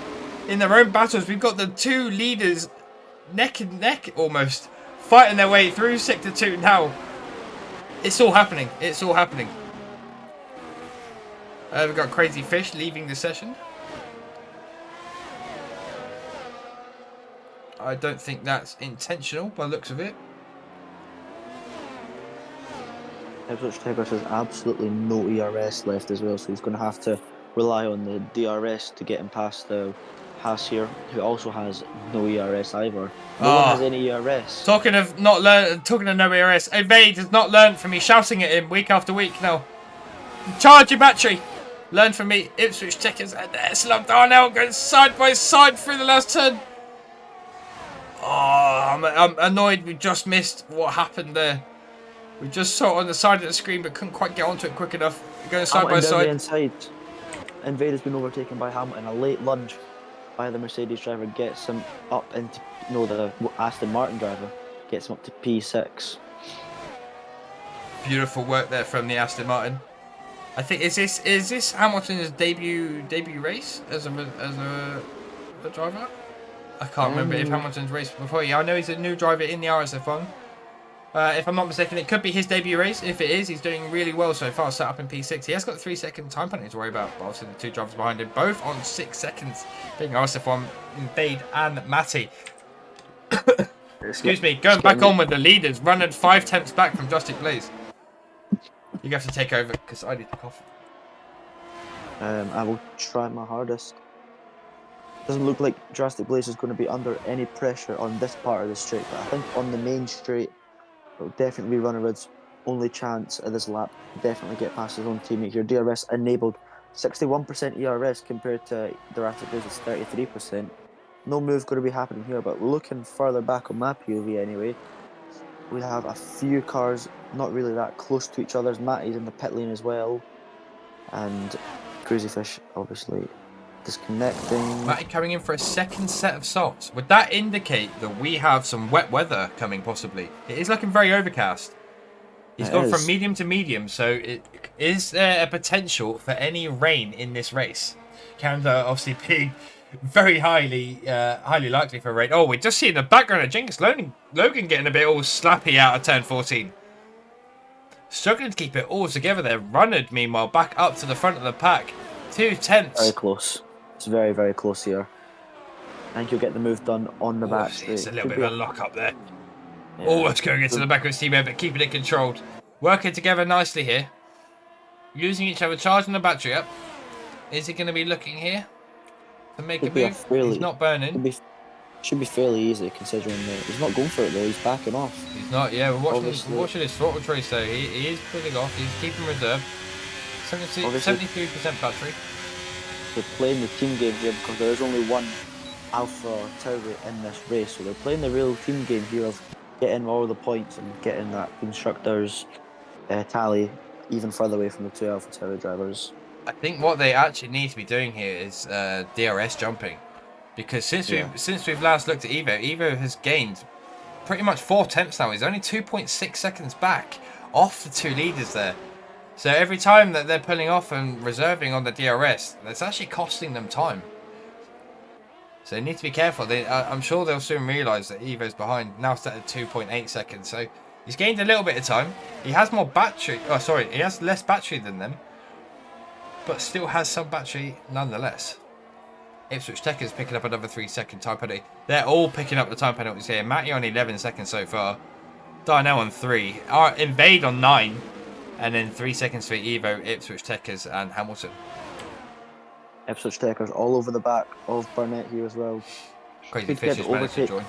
in their own battles. We've got the two leaders neck and neck almost, fighting their way through Sector 2 now. It's all happening. It's all happening. We've got Crazy Fish leaving the session. I don't think that's intentional by the looks of it. Ipswich Tigers has absolutely no ERS left as well, so he's going to have to rely on the DRS to get him past the Haas here, who also has no ERS either. No one has any ERS. Talking of no ERS, Evade has not learned from me shouting at him week after week. No, charge your battery. Learn from me. Ipswich Checkers and SLR Darnell going side by side through the last turn. Oh, I'm annoyed we just missed what happened there. We just saw it on the side of the screen but couldn't quite get onto it quick enough. Going side by Hamilton down the side. inside. Invade has been overtaken by Hamilton. A late lunge by the Mercedes driver gets him up into the Aston Martin driver gets him up to P6. Beautiful work there from the Aston Martin. I think is this Hamilton's debut race as a driver? I can't remember if Hamilton's raced before. Yeah, I know he's a new driver in the RSF1. If I'm not mistaken, it could be his debut race. If it is, he's doing really well so far, set up in P6. He has got 3-second time penalty to worry about, but obviously the two drivers behind him, both on 6 seconds, being RSF1, Invade and Matty. Excuse me, going back on with the leaders, running 5/10 back from Drastic Blaze. You have to take over because I need to cough. I will try my hardest. Doesn't look like Drastic Blaze is going to be under any pressure on this part of the straight, but I think on the main straight, it'll definitely be Runnerwood's only chance at this lap to definitely get past his own teammate here. DRS enabled 61% ERS compared to the Raptor Blaze's 33%. No move going to be happening here, but looking further back on my POV anyway, we have a few cars not really that close to each other. Matty's in the pit lane as well, and Crazy Fish obviously disconnecting. Matty coming in for a second set of softs. Would that indicate that we have some wet weather coming possibly? It is looking very overcast. He's gone from medium to medium, so is there a potential for any rain in this race? Canada obviously being very highly likely for rain. Oh, we just see in the background of Jenkins Logan getting a bit all slappy out of turn 14. Struggling to keep it all together there. Runnard, meanwhile, back up to the front of the pack. 2 tenths. Very close. It's very, very close here. I think you'll get the move done on the back straight. It's a little bit of a lock up there. Yeah. Almost going into the back of his teammate, but keeping it controlled. Working together nicely here. Using each other, charging the battery up. Is he going to be looking here to make a move? He's not burning. Should be fairly easy considering that he's not going for it though. He's backing off. He's not. Yeah, we're watching his throttle trace though. He is pulling off. He's keeping reserve. 73% battery. They're playing the team game here because there is only one Alpha Tauri in this race, so they're playing the real team game here of getting all the points and getting that constructors tally even further away from the two Alpha Tauri drivers. I think what they actually need to be doing here is DRS jumping, because since we've last looked at Evo has gained pretty much 4 tenths now. He's only 2.6 seconds back off the two leaders there. So every time that they're pulling off and reserving on the DRS, that's actually costing them time. So they need to be careful. I'm sure they'll soon realise that Evo's behind. Now set at 2.8 seconds. So he's gained a little bit of time. He has more battery. Oh, sorry. He has less battery than them. But still has some battery nonetheless. Ipswich Tech is picking up another 3-second time penalty. They're all picking up the time penalties here. Matty on 11 seconds so far. Darnell on 3. Invade on 9. And then 3 seconds for Evo, Ipswich Techers and Hamilton. Ipswich Techers all over the back of Burnett here as well. Crazy Fishes managed to join.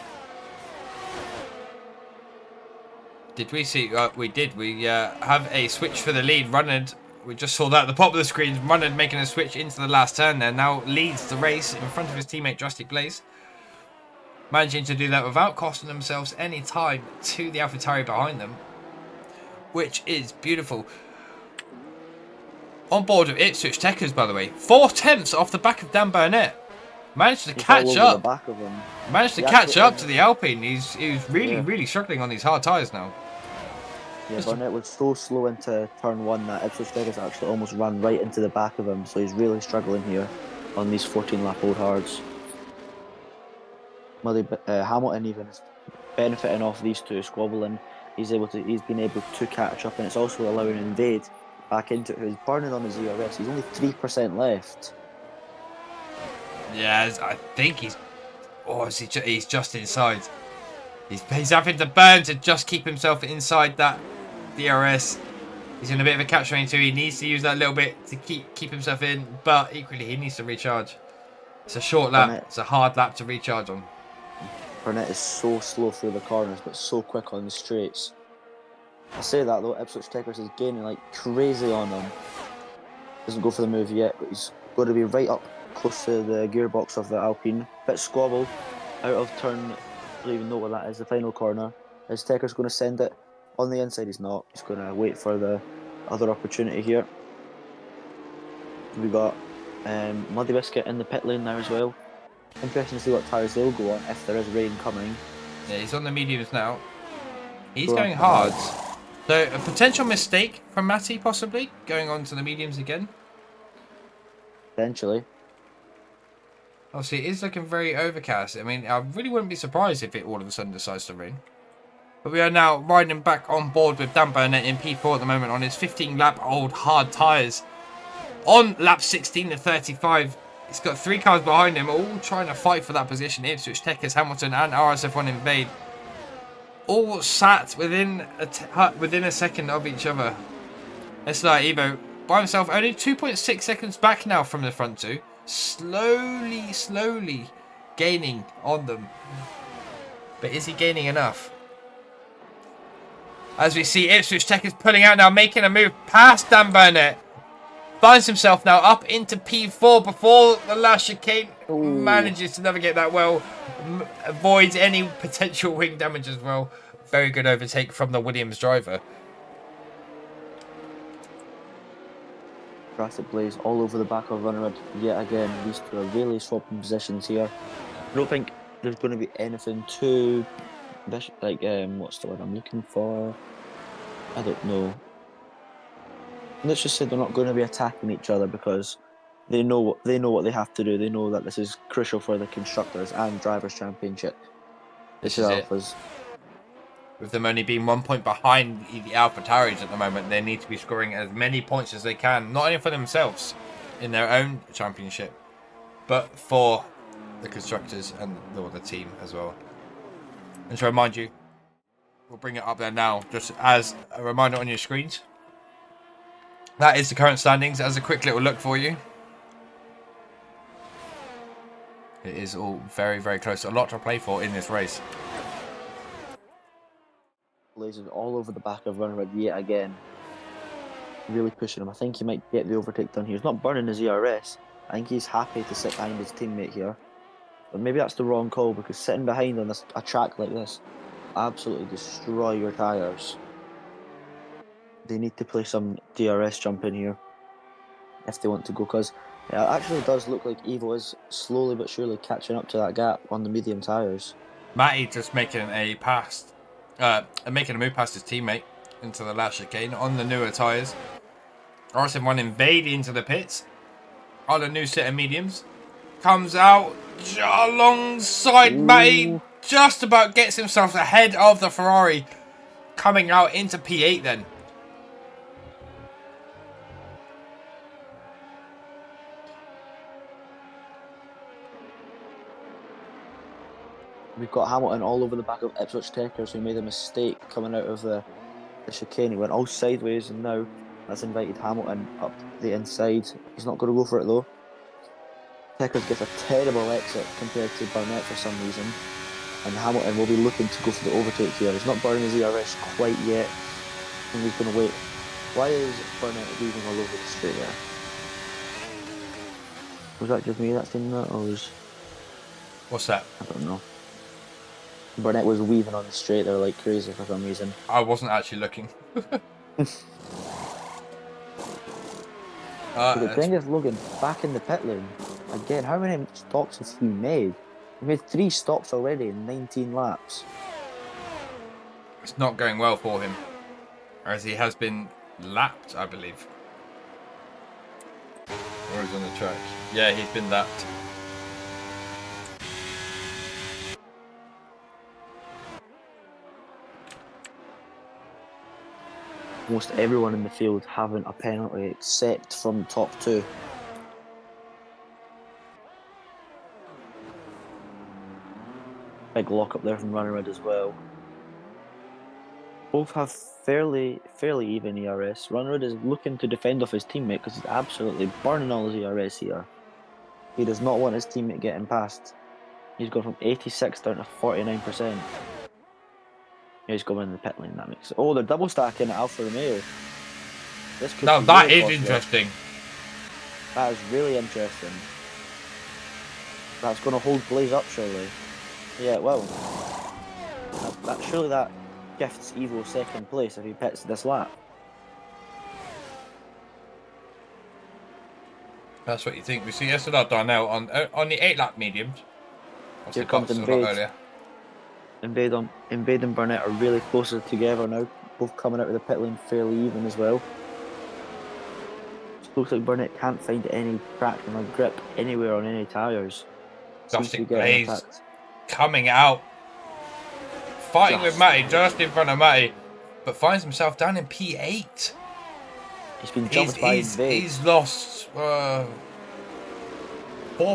Did we see? We did. We have a switch for the lead. Runnard, we just saw that at the top of the screen. Runnard making a switch into the last turn there. Now leads the race in front of his teammate Drastic Blaze. Managing to do that without costing themselves any time to the AlphaTauri behind them, which is beautiful. On board with Ipswich Techers, by the way. 4 tenths off the back of Dan Burnett. Managed to catch up. Managed to catch up to the Alpine. He's really struggling on these hard tyres now. Yeah, Burnett was so slow into turn 1 that Ipswich Techers actually almost ran right into the back of him. So he's really struggling here on these 14-lap old hards. Hamilton even is benefiting off these two squabbling. He's been able to catch up, and it's also allowing Invade back into it. He's burning on his ERS. He's only 3% left. Yeah, I think he's. Oh, he's just inside. He's having to burn to just keep himself inside that DRS. He's in a bit of a catch-22. He needs to use that little bit to keep himself in, but equally he needs to recharge. It's a short lap. It's a hard lap to recharge on. Burnett is so slow through the corners, but so quick on the straights. I say that though, Ipswich Techers is gaining like crazy on him. Doesn't go for the move yet, but he's going to be right up close to the gearbox of the Alpine. Bit squabble out of turn. I don't even know what that is. The final corner. Is Techers going to send it on the inside? He's not. He's going to wait for the other opportunity here. We got Muddy Biscuit in the pit lane now as well. Interesting to see what tyres they'll go on if there is rain coming. Yeah, he's on the mediums now. He's going hard. So a potential mistake from Matty possibly going on to the mediums again. Potentially. Obviously, it is looking very overcast. I mean, I really wouldn't be surprised if it all of a sudden decides to rain. But we are now riding back on board with Dan Burnett in P4 at the moment on his 15-lap old hard tyres. On lap 16 to 35. He's got 3 cars behind him, all trying to fight for that position. Ipswich, Techers, Hamilton, and RSF1 Invade, all sat within a second of each other. It's like Evo by himself, only 2.6 seconds back now from the front two. Slowly gaining on them. But is he gaining enough? As we see Ipswich Tech is pulling out now, making a move past Dan Burnett. Finds himself now up into P4 before the last chicane. Ooh. Manages to navigate that well. Avoids any potential wing damage as well. Very good overtake from the Williams driver. Drastic Blaze all over the back of Runnerwood yet again. These two are really swapping positions here. I don't think there's going to be anything too like what's the word I'm looking for? I don't know. Let's just say they're not going to be attacking each other because they know what they have to do. They know that this is crucial for the constructors and drivers' championship. This is it. With them only being 1 point behind the AlphaTauris at the moment, they need to be scoring as many points as they can, not only for themselves in their own championship, but for the constructors and the team as well. And to remind you, we'll bring it up there now, just as a reminder on your screens. That is the current standings as a quick little look for you. It is all very, very close. A lot to play for in this race. Blazing all over the back of Runnerwood yet again. Really pushing him. I think he might get the overtake done here. He's not burning his ERS. I think he's happy to sit behind his teammate here. But maybe that's the wrong call because sitting behind on a track like this absolutely destroy your tyres. They need to play some DRS jump in here if they want to go, because it actually does look like Evo is slowly but surely catching up to that gap on the medium tyres. Matty just making a move past his teammate into the last chicane on the newer tyres. RS10 invade into the pits on a new set of mediums. Comes out alongside Matty. Just about gets himself ahead of the Ferrari. Coming out into P8 then. We've got Hamilton all over the back of Ipswich Techers, who made a mistake coming out of the chicane. He went all sideways, and now that's invited Hamilton up the inside. He's not going to go for it though. Techers gets a terrible exit compared to Burnett for some reason, and Hamilton will be looking to go for the overtake here. He's not burning his ERS quite yet, and he's going to wait. Why is Burnett weaving all over the straight there? Was that just me that seen that, or was... What's that? I don't know. Burnett was weaving on the straight there like crazy for some reason. I wasn't actually looking. The thing is, Logan, back in the pit lane. Again, how many stops has he made? He made 3 stops already in 19 laps. It's not going well for him, as he has been lapped, I believe. Or he's on the track. Yeah, he's been lapped. Almost everyone in the field having a penalty except from the top 2. Big lock up there from Runnerwood as well. Both have fairly even ERS. Runnerwood is looking to defend off his teammate because he's absolutely burning all his ERS here. He does not want his teammate getting past. He's gone from 86 down to 49%. He's going in the pit lane. That makes it. Oh, they're double stacking at Alfa Romeo. This could now be that really is close. interesting. That is really interesting. That's going to hold Blaze up, surely. Yeah, it will. Surely that gifts Evo second place if he pits this lap. That's what you think. We see SLR Darnell on the 8-lap mediums. Here comes Invade. Invade and Burnett are really closer together now. Both coming out of the pit lane fairly even as well. It looks like Burnett can't find any traction or grip anywhere on any tyres. Drastic Blaze coming out. Fighting with Matty just in front of Matty. But finds himself down in P8. He's been jumped by Invade. He's lost 4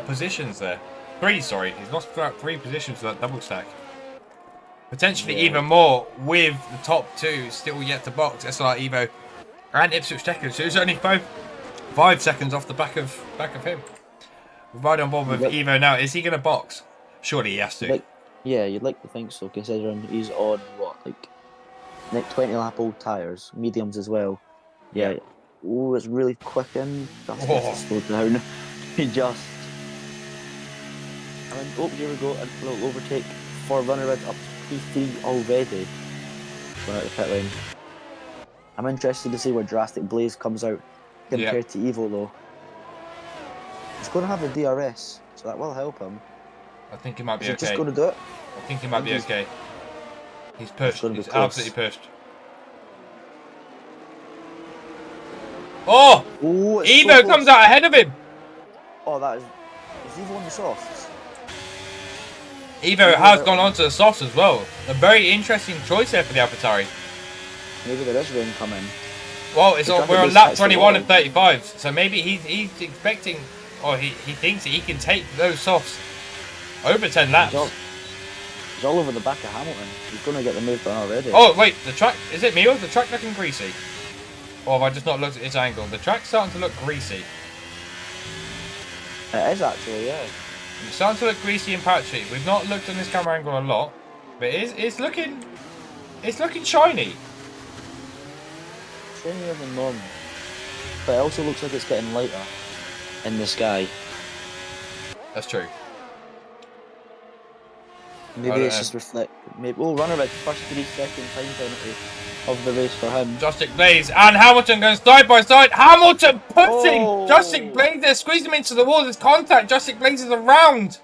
positions there. 3, sorry. He's lost 3 positions to that double stack. Potentially even more with the top 2 still yet to box. SLR Evo and Ipswich Techers. So it's only 5 seconds off the back of him. Right on board with Evo now. Is he going to box? Surely he has to. Yeah, you'd like to think so, considering he's on, what, like Nick 20 lap old tyres, mediums as well. Yeah. Oh, it's really quick in. Just needs to slow down. He just. I mean, oh, here we go. A little overtake for Runner Red up to P3 already. Going out the pit lane. I'm interested to see where Drastic Blaze comes out compared to Evo though. He's going to have the DRS, so that will help him. I think he might be Is he okay. just going to do it? I think he might be okay. He's pushed. Going to He's be close. absolutely pushed. Oh! Evo so comes out ahead of him. Oh, that is Evo on the softs? Evo has gone on to the softs as well. A very interesting choice there for the AlphaTauri. Maybe there is rain coming. Well, we're on lap 21 and 35, so maybe he's expecting, or he thinks that he can take those softs over 10 laps. He's all over the back of Hamilton. He's going to get the move done already. Oh, wait, the track, is it me or is the track looking greasy? Or have I just not looked at its angle? The track's starting to look greasy. It is actually, yeah. It's starting to look greasy and patchy. We've not looked on this camera angle a lot, but it's looking shiny. Shinier than normal. But it also looks like it's getting lighter in the sky. That's true. Maybe it's just reflect. Maybe we'll run about first 3 second time penalty of the race for him. Drastic Blaze and Hamilton going side by side. Hamilton pushing Drastic Blaze there, squeezing him into the wall. There's contact. Drastic Blaze is around.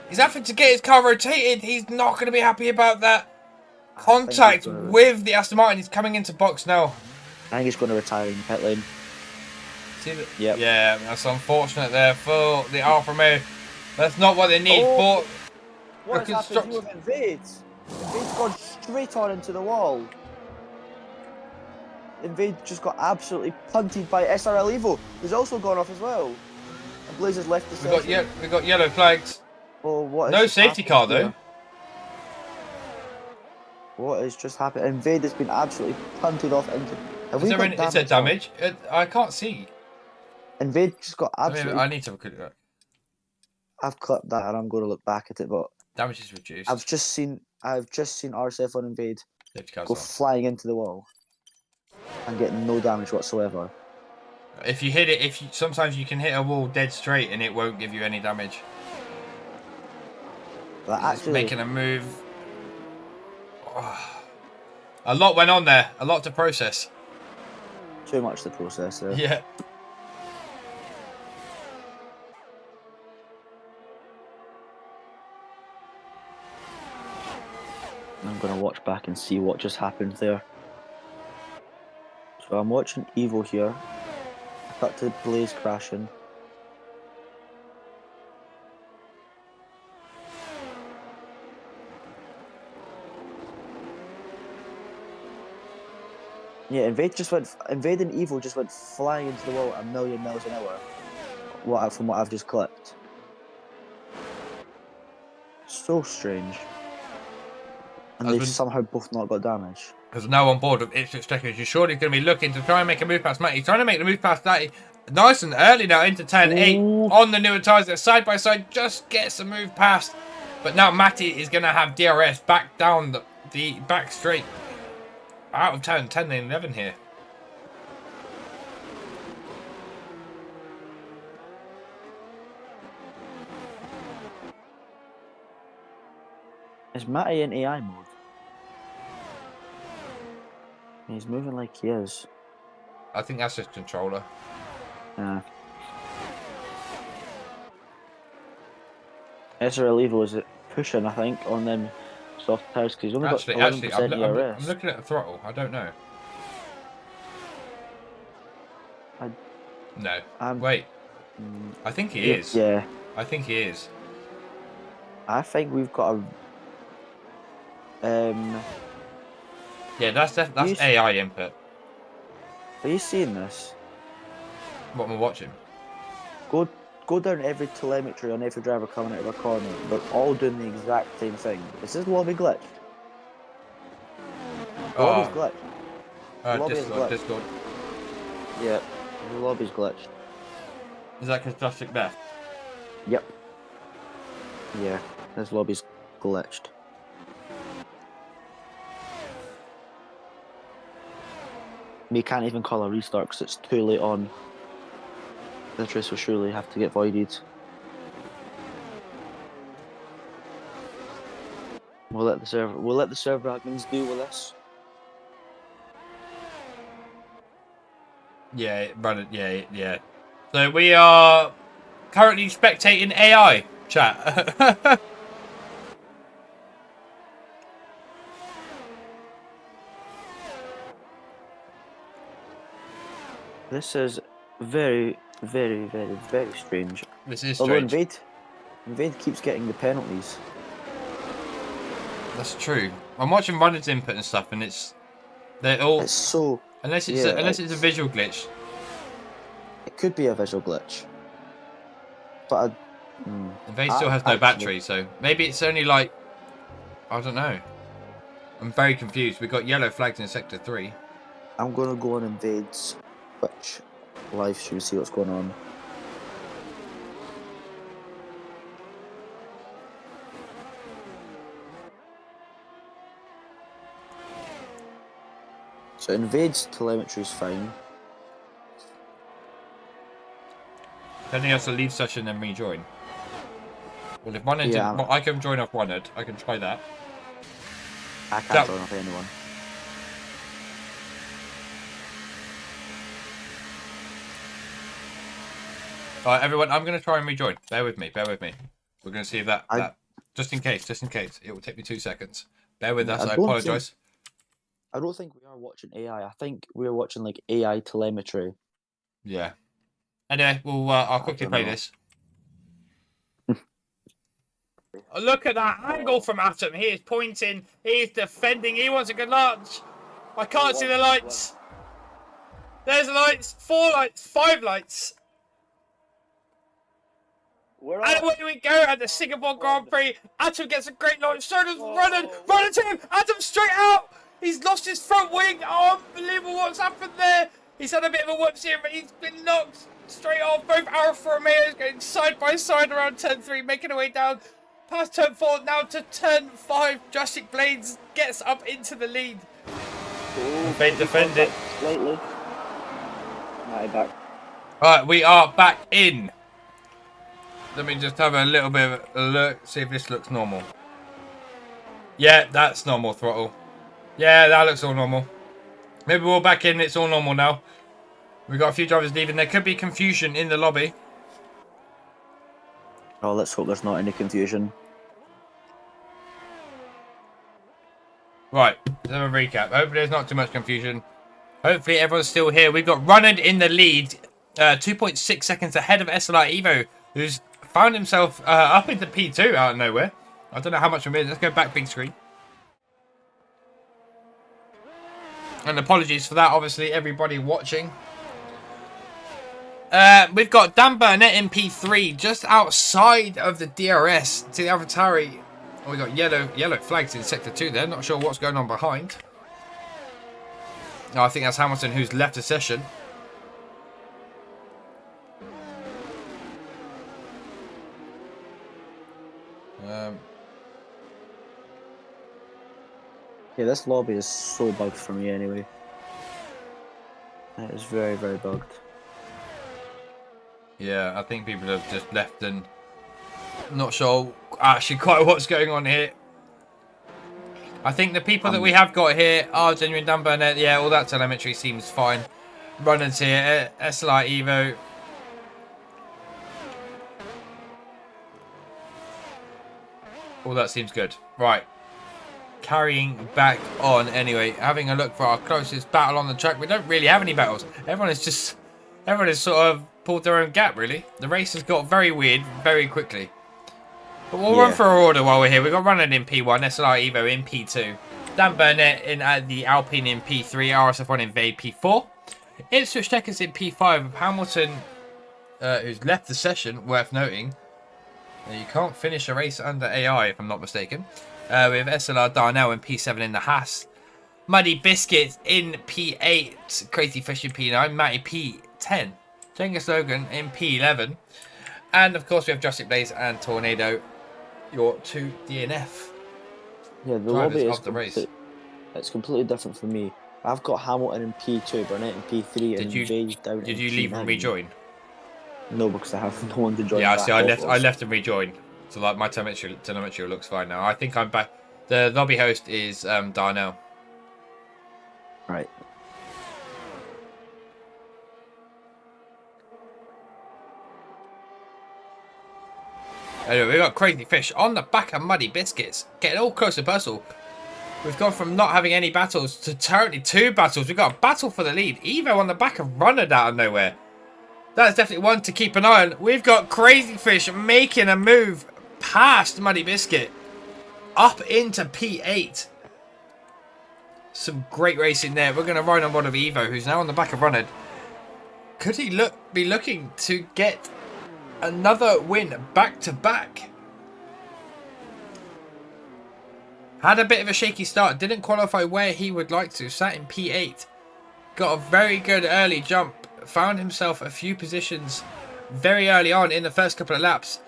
He's having to get his car rotated. He's not going to be happy about that. Contact with the Aston Martin. He's coming into box now. I think he's going to retire in the pit lane. See that? Yep. Yeah, that's unfortunate there for the Alfa Romeo. That's not what they need for. What has happened with Invade? Invade's gone straight on into the wall. Invade just got absolutely punted by SRL Evo, who's also gone off as well. And Blaze has left the session. We got yellow flags. Oh, what no safety car though. What has just happened? Invade has been absolutely punted off into. Is there damage? I can't see. Invade just got absolutely. I need to look at that. I've clipped that and I'm going to look back at it, but damage is reduced. I've just seen RSF on Invade go flying into the wall and get no damage whatsoever. If you hit it, sometimes you can hit a wall dead straight and it won't give you any damage. But actually, making a move. Oh. A lot went on there. A lot to process. Too much to process there. Yeah. I'm going to watch back and see what just happened there. So I'm watching Evo here. I cut to Blaze crashing. Yeah, Invade and Evo just went flying into the wall at 1,000,000 miles an hour. From what I've just clipped. So strange. And they've somehow both not got damage. Because now on board with Ipswich Checkers, you're surely going to be looking to try and make a move past Matty. He's trying to make the move past Matty nice and early now into turn 8 on the newer tyres. They're side by side, just gets a move past. But now Matty is going to have DRS back down the back straight. Out of turn 10 and 11 here. Is Matty in AI mode? He's moving like he is. I think that's just controller. Yeah. SRL Evo is pushing, I think, on them soft tires because he's only got 11% ERS. I'm looking at the throttle. I don't know. No. Wait. I think he is. Yeah. I think he is. I think we've got a. Yeah, that's AI input. Are you seeing this? What am I watching? Go down every telemetry on every driver coming out of a corner. They're all doing the exact same thing. Is this lobby glitched? The lobby's glitched. Discord. Yeah, the lobby's glitched. Is that because Drastic left? Yep. Yeah, this lobby's glitched. We can't even call a restart because it's too late on. This race will surely have to get voided. We'll let the server admins deal with this. Yeah, run it. Yeah, yeah. So we are currently spectating AI chat. This is very, very, very, very strange. This is Although strange. Invade keeps getting the penalties. That's true. I'm watching runners input and stuff, and they're all It's so unless it's yeah. unless it's a visual glitch. It could be a visual glitch, but Invade still has no actually, battery, so maybe it's only like I don't know. I'm very confused. We got yellow flags in sector 3. I'm gonna go on Invade's Twitch live stream, see what's going on. So Invade's telemetry is fine. Then he has to leave session and rejoin. Well, if one Yeah, well, I can join off one end. I can try that. I can't join off anyone. Alright, everyone, I'm going to try and rejoin. Bear with me. Bear with me. We're going to see if that just in case. It will take me 2 seconds. Bear with us. I apologise. I don't think we are watching AI. I think we're watching like AI telemetry. Yeah. Anyway, I'll quickly play this. Look at that angle from Atom. He is pointing. He is defending. He wants a good launch. I can't see the lights. There's the lights. 4 lights. 5 lights. And away we go at the Singapore Grand Prix. Atom gets a great launch. So does Running. Running to him. Atom straight out. He's lost his front wing. Oh, unbelievable what's happened there. He's had a bit of a whoopsie, but he's been knocked straight off. Both Alfa Romeos going side by side around turn 3, making their way down past turn 4, now to turn 5. Jurassic Blades gets up into the lead. They defend it. Slightly. Back. Alright, we are back in. Let me just have a little bit of a look, see if this looks normal. Yeah, that's normal throttle. Yeah, that looks all normal. Maybe we're all back in, it's all normal now. We've got a few drivers leaving. There could be confusion in the lobby. Oh, let's hope there's not any confusion. Right, let's have a recap. Hopefully there's not too much confusion. Hopefully everyone's still here. We've got Runnard in the lead. 2.6 seconds ahead of SLR Evo, who's found himself up into P2 out of nowhere. I don't know how much from it. Let's go back big screen. And apologies for that, obviously, everybody watching. We've got Dan Burnett in P3, just outside of the DRS to the AlphaTauri. Oh, we got yellow flags in sector 2 there. Not sure what's going on behind. No, I think that's Hamilton who's left the session. Yeah, this lobby is so bugged for me anyway. It is very, very bugged. Yeah, I think people have just left and not sure actually quite what's going on here. I think the people that we have got here are genuine. Dan Burnett, yeah, all that telemetry seems fine. Runners here, SLI Evo. All that seems good. Right. Carrying back on anyway. Having a look for our closest battle on the track. We don't really have any battles. Everyone has sort of pulled their own gap, really. The race has got very weird very quickly. But we'll run for our order while we're here. We've got Running in P1, SLR Evo in P2. Dan Burnett in the Alpine in P3, RSF1 Invade P4. Ipswich Checkers in P5. Hamilton, who's left the session, worth noting. You can't finish a race under AI, if I'm not mistaken. We have SLR Darnell in P7 in the Haas. Muddy Biscuit in P8. Crazy Fish in P9. Matty P10. Jengus Logan in P11. And, of course, we have Jurassic Blaze and Tornado, your 2 DNF. Yeah, the lobby is the race. It's completely different for me. I've got Hamilton in P2, Burnett in P3, and Vade down Did in you leave P9. and rejoin? No, because I have no one to join Yeah, back see, I left. off I us. left and rejoined. So like my telemetry looks fine now. I think I'm back. The lobby host is Darnell. Right. Anyway, we got Crazy Fish on the back of Muddy Biscuits, getting all close to Puzzle. We've gone from not having any battles to currently 2 battles. We've got a battle for the lead. Evo on the back of Runner out of nowhere. That's definitely one to keep an eye on. We've got Crazy Fish making a move past Muddy Biscuit up into P8. Some great racing there. We're going to ride on board of Evo, who's now on the back of Runner. Could he be looking to get another win back to back? Had a bit of a shaky start. Didn't qualify where he would like to. Sat in P8. Got a very good early jump. Found himself a few positions very early on in the first couple of laps.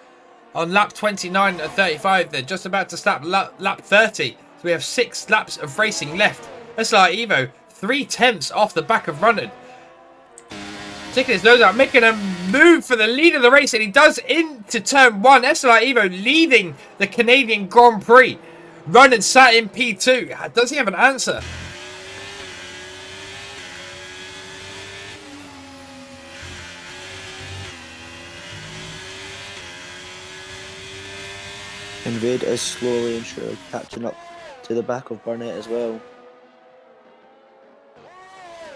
On lap 29 at 35, they're just about to start lap 30. So we have 6 laps of racing left. That's like Evo. 3/10 off the back of Runner. Taking his nose out, making a move for the lead of the race, and he does into turn 1. SLI Evo leading the Canadian Grand Prix. Running sat in P2. Does he have an answer? And Vade is slowly and surely catching up to the back of Burnett as well.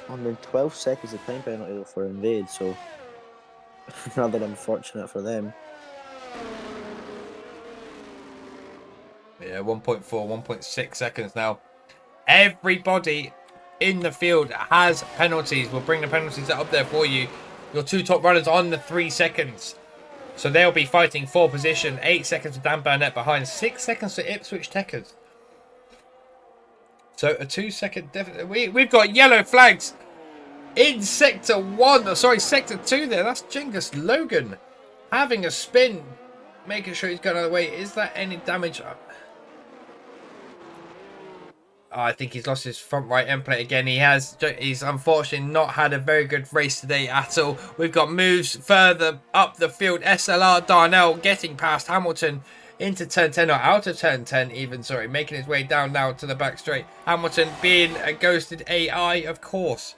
Only 12 seconds of time penalty though for Invade, so rather unfortunate for them. Yeah, 1.4, 1.6 seconds now. Everybody in the field has penalties. We'll bring the penalties up there for you. Your 2 top runners on the 3 seconds. So they'll be fighting for position. 8 seconds for Dan Burnett behind. 6 seconds for Ipswich Techers. So a 2-second deficit. We've got yellow flags in sector 1. Sorry, sector 2 there. That's Genghis Logan having a spin. Making sure he's going out of the way. Is that any damage? I think he's lost his front right end plate again. He's unfortunately not had a very good race today at all. We've got moves further up the field. SLR Darnell getting past Hamilton into turn 10, or out of turn 10 even, sorry. Making his way down now to the back straight. Hamilton being a ghosted AI, of course.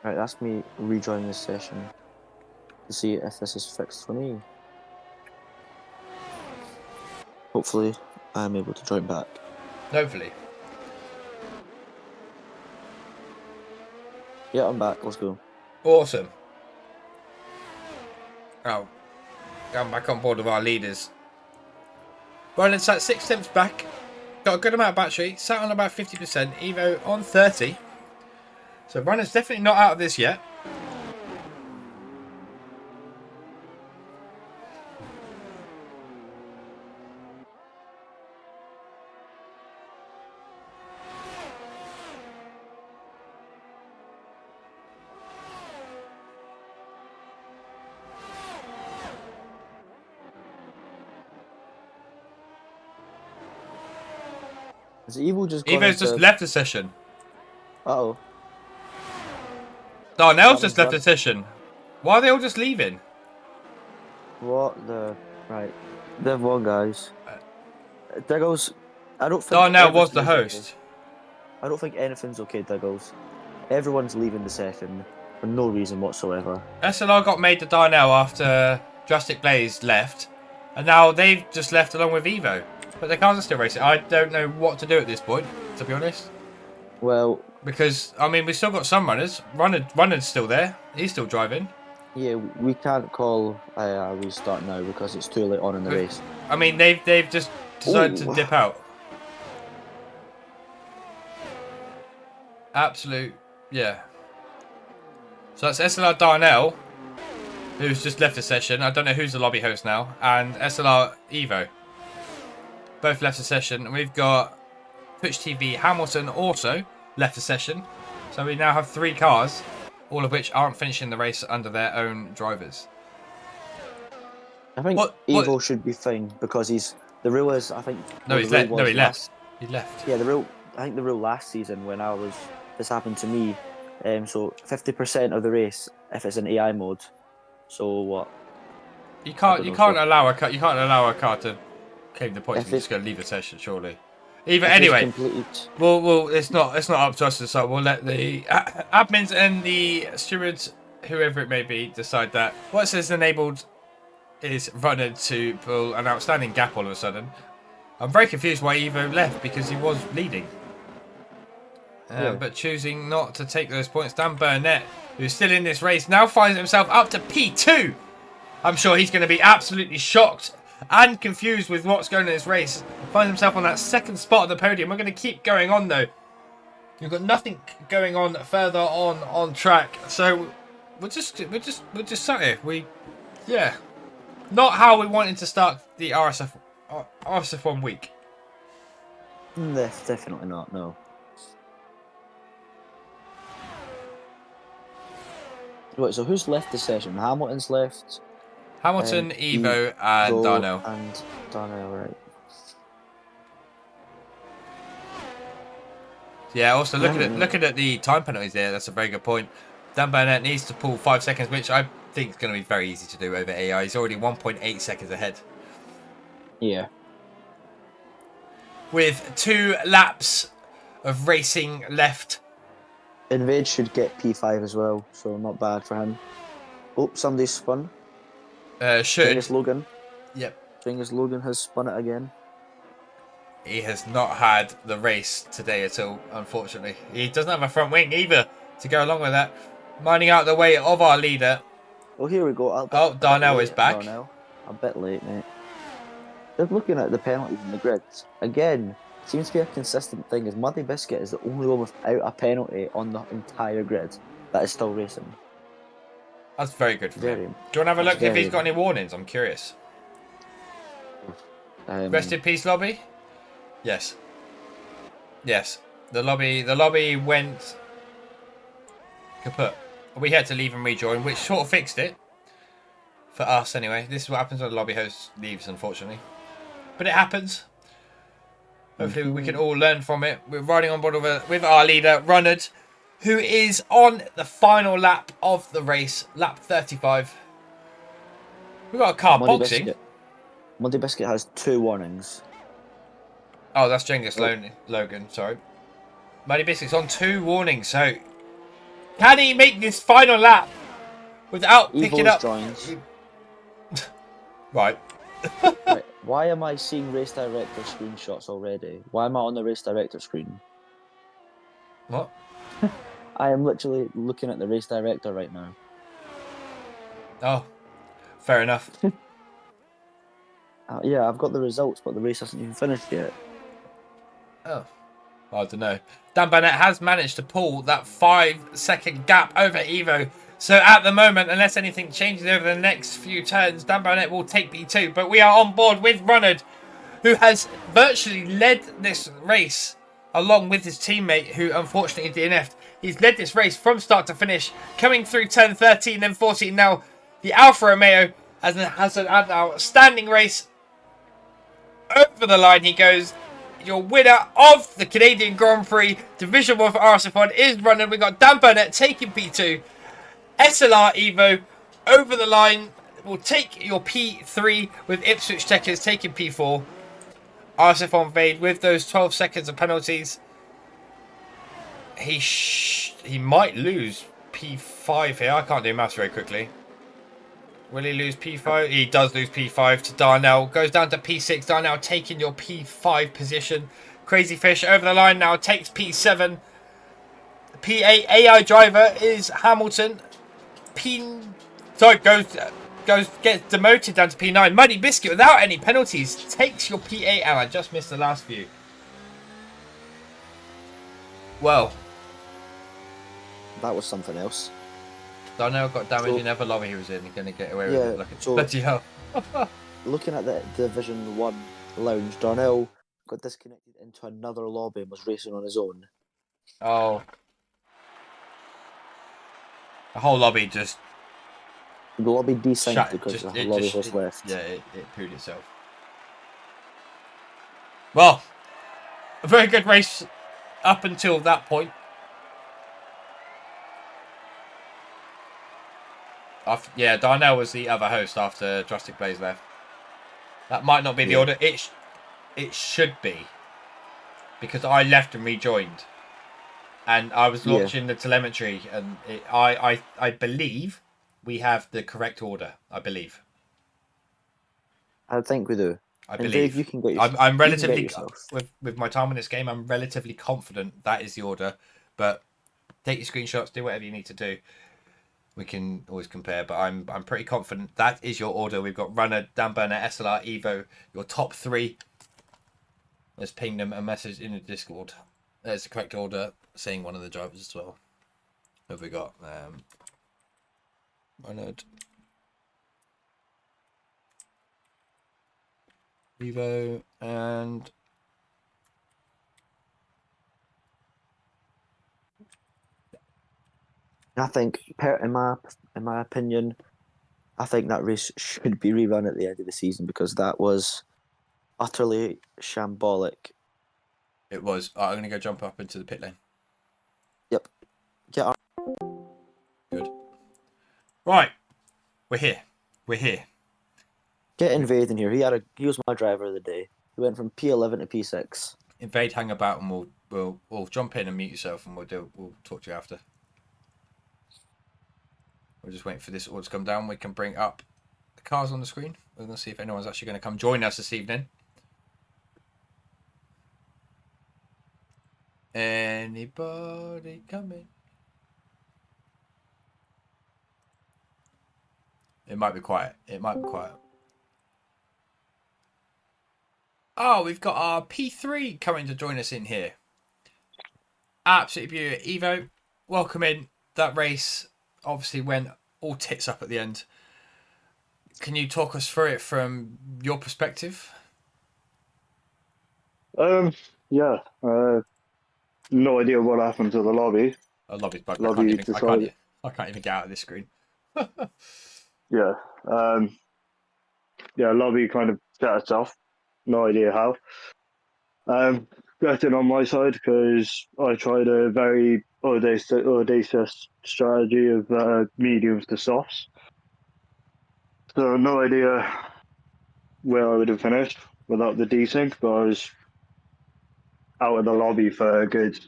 Right, that's me rejoining this session to see if this is fixed for me. Hopefully, I'm able to join back. Hopefully. Yeah, I'm back. Let's go. Awesome. Oh, going back on board with our leaders. Roland sat 6 tenths back. Got a good amount of battery. Sat on about 50%. Evo on 30. So Runner's definitely not out of this yet. Is Evo just gone Evo's just left the session. Uh-oh. Darnell's just left the session. Why are they all just leaving? What the... Right. They've won, guys. Diggles, I don't think... Darnell was the everything's host. okay. I don't think anything's okay, Diggles. Everyone's leaving the second for no reason whatsoever. SLR got made to Darnell after Drastic Blaze left. And now they've just left along with Evo. But the cars are still racing. I don't know what to do at this point, to be honest. Well... Because, I mean, we've still got some runners. Runner's still there. He's still driving. Yeah, we can't call a restart now because it's too late on in the race. I mean, they've just decided to dip out. Absolute, yeah. So that's SLR Darnell, who's just left the session. I don't know who's the lobby host now. And SLR Evo. Both left the session. And we've got Twitch TV Hamilton also left the session. So we now have 3 cars, all of which aren't finishing the race under their own drivers. I think Evo should be fine because the rule is, I think... No, he's left. No, he left. He left. Yeah, the rule... I think the rule last season when I was this happened to me. So 50% of the race if it's in AI mode. So what? You I can't don't you know. can't So allow a car to claim the points if and you're it just going to leave the session, surely. Either if it's anyway, completed, well, it's not up to us to decide. We'll let the admins and the stewards, whoever it may be, decide that. What says enabled is runner to pull an outstanding gap all of a sudden. I'm very confused why Evo left because he was leading. yeah. But choosing not to take those points. Dan Burnett, who's still in this race, now finds himself up to P2. I'm sure he's going to be absolutely shocked and confused with what's going on in this race. Finds himself on that second spot of the podium. We're going to keep going on though. We've got nothing going on further on track, so we're just sat here. Yeah, not how we wanted to start the RSF1 week. Definitely not. No. Right. So who's left the session? Hamilton's left. Hamilton, Evo, and Darnell. And Darnell, right. Yeah, also Yeah. looking at the time penalties there, that's a very good point. Dan Burnett needs to pull 5 seconds, which I think is going to be very easy to do over AI. He's already 1.8 seconds ahead. Yeah. With 2 laps of racing left. Invade should get P5 as well, so not bad for him. Oh, somebody's spun. Should. Genghis Logan. Yep. Genghis Logan has spun it again. He has not had the race today at all, unfortunately. He doesn't have a front wing either to go along with that. Minding out the way of our leader. Oh, here we go. Darnell is back. Darnell. A bit late, mate. Just looking at the penalties in the grids, again, seems to be a consistent thing, as Muddy Biscuit is the only one without a penalty on the entire grid that is still racing. That's very good for Very. him. Do you want to have a look if he's got any warnings? I'm curious. Rest in peace, lobby. Yes. Yes. The lobby went kaput. We had to leave and rejoin, which sort of fixed it. For us, anyway. This is what happens when the lobby host leaves, unfortunately. But it happens. Hopefully we can all learn from it. We're riding on board with our leader, Runnard, who is on the final lap of the race, lap 35. We've got a car boxing. Muddy Biscuit has 2 warnings. Oh, that's Genghis Logan, sorry. Muddy Biscuit's on 2 warnings, so can he make this final lap without picking up? Joins. Right. Right. Why am I seeing race director screenshots already? Why am I on the race director screen? What? I am literally looking at the race director right now. Oh, fair enough. Yeah, I've got the results, but the race hasn't even finished yet. Oh, I don't know. Dan Burnett has managed to pull that 5-second gap over Evo. So at the moment, unless anything changes over the next few turns, Dan Burnett will take P2. But we are on board with Runnard, who has virtually led this race along with his teammate, who unfortunately DNF'd. He's led this race from start to finish, coming through turn 13 and 14. Now, the Alfa Romeo has an outstanding race. Over the line he goes. Your winner of the Canadian Grand Prix Division 1 for RSF1 is Runnard. We've got Dan Burnett taking P2. SLR Evo over the line will take your P3 with Ipswich Checkers taking P4. RSF1 Vade with those 12 seconds of penalties. He might lose P5 here. I can't do maths very quickly. Will he lose P5? He does lose P5 to Darnell. Goes down to P6. Darnell taking your P5 position. Crazy Fish over the line now. Takes P7. P8 AI driver is Hamilton. Gets demoted down to P9. Muddy Biscuit without any penalties takes your P8. And I just missed the last few. Well. That was something else. Darnell got damaged in every lobby he was in. He's going to get away with it. Like so bloody hell. Looking at the Division 1 lounge, Darnell got disconnected into another lobby and was racing on his own. Oh. The whole lobby just... The lobby desynced because the lobby was left. Yeah, it pooed itself. Well, a very good race up until that point. Yeah, Darnell was the other host after Drastic Blaze left. That might not be the Yeah. order. It should be, because I left and rejoined, and I was Yeah. watching the telemetry, and I believe we have the correct order. I believe. I think we do. I And Dave, believe. you can get I'm you can get relatively yourself. with my time in this game. I'm relatively confident that is the order, but take your screenshots, do whatever you need to do. We can always compare, but I'm pretty confident that is your order. We've got Runner, Dan Burner, SLR, Evo, your top three. Let's ping them a message in the Discord. There's the correct order, saying one of the drivers as well. Who have we got? Reynard, Evo, and I think, in my opinion, I think that race should be rerun at the end of the season because that was utterly shambolic. it was. I'm going to go jump up into the pit lane. Yep. Get Good. Right. We're here. We're here. Get Invade in here. He was my driver of the day. He went from P11 to P6. Invade, hang about, and we'll jump in and mute yourself, and we'll talk to you after. We're just waiting for this order to come down. We can bring up the cars on the screen. We're going to see if anyone's actually going to come join us this evening. Anybody coming? It might be quiet. It might be quiet. Oh, we've got our P3 coming to join us in here. Absolutely beautiful. Evo, welcome in. That race obviously went all tits up at the end. Can you talk us through it from your perspective? Um, yeah. No idea what happened to the lobby. I love his bug. Lobby decided. I can't even get out of this screen. Yeah. Um, yeah. Lobby kind of set itself. No idea how. Got it on my side because I tried a very audacious strategy of mediums to softs. So no idea where I would have finished without the desync, but I was out of the lobby for a good,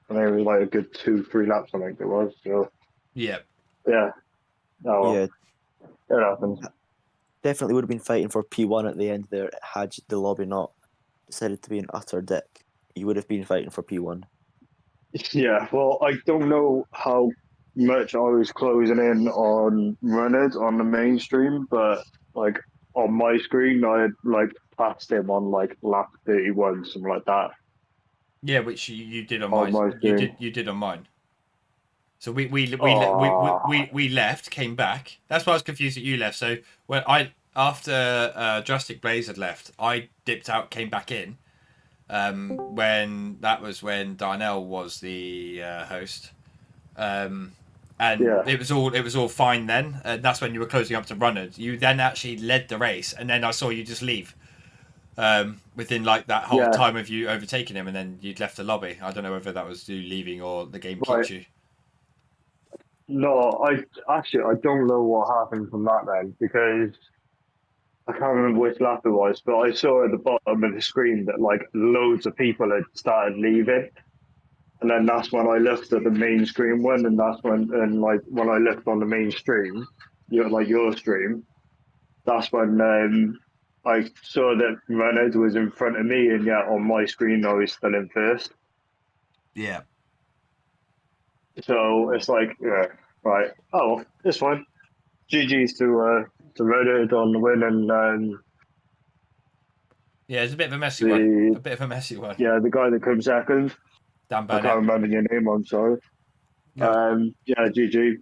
I think it was like a good 2-3 laps. I think it was. So Yeah. yeah. Oh well. Yeah, It happens. definitely would have been fighting for P1 at the end there had the lobby not decided to be an utter dick. You would have been fighting for P1. Yeah, well, I don't know how much I was closing in on runners on the mainstream, but like on my screen, I had like passed him on like lap 31, something like that Yeah, which you did on on my my screen. you did on mine. So Oh, we left, came back. That's why I was confused that you left. So when after Drastic Blaze had left, I dipped out, came back in. When that was when Darnell was the host, and yeah, it was all fine then. And that's when you were closing up to runners. You then actually led the race, and then I saw you just leave. Within like that whole yeah, time of you overtaking him, and then you'd left the lobby. I don't know whether that was you leaving or the game right. kicked you. No, I don't know what happened from that then because I can't remember which lap it was, but I saw at the bottom of the screen that like loads of people had started leaving. And then that's when I looked at the main screen one, and that's and like when I looked on the main stream, your stream, that's when I saw that Reynolds was in front of me, and yet on my screen I was still in first. Yeah. So it's like, yeah, right, oh, well, it's fine. GG's to Reynolds on the win, and Yeah, it's a bit of a messy one. the A bit of a messy one. the guy that comes second, Dan I can't Burnett. remember your name. I'm sorry. No. Yeah, GG.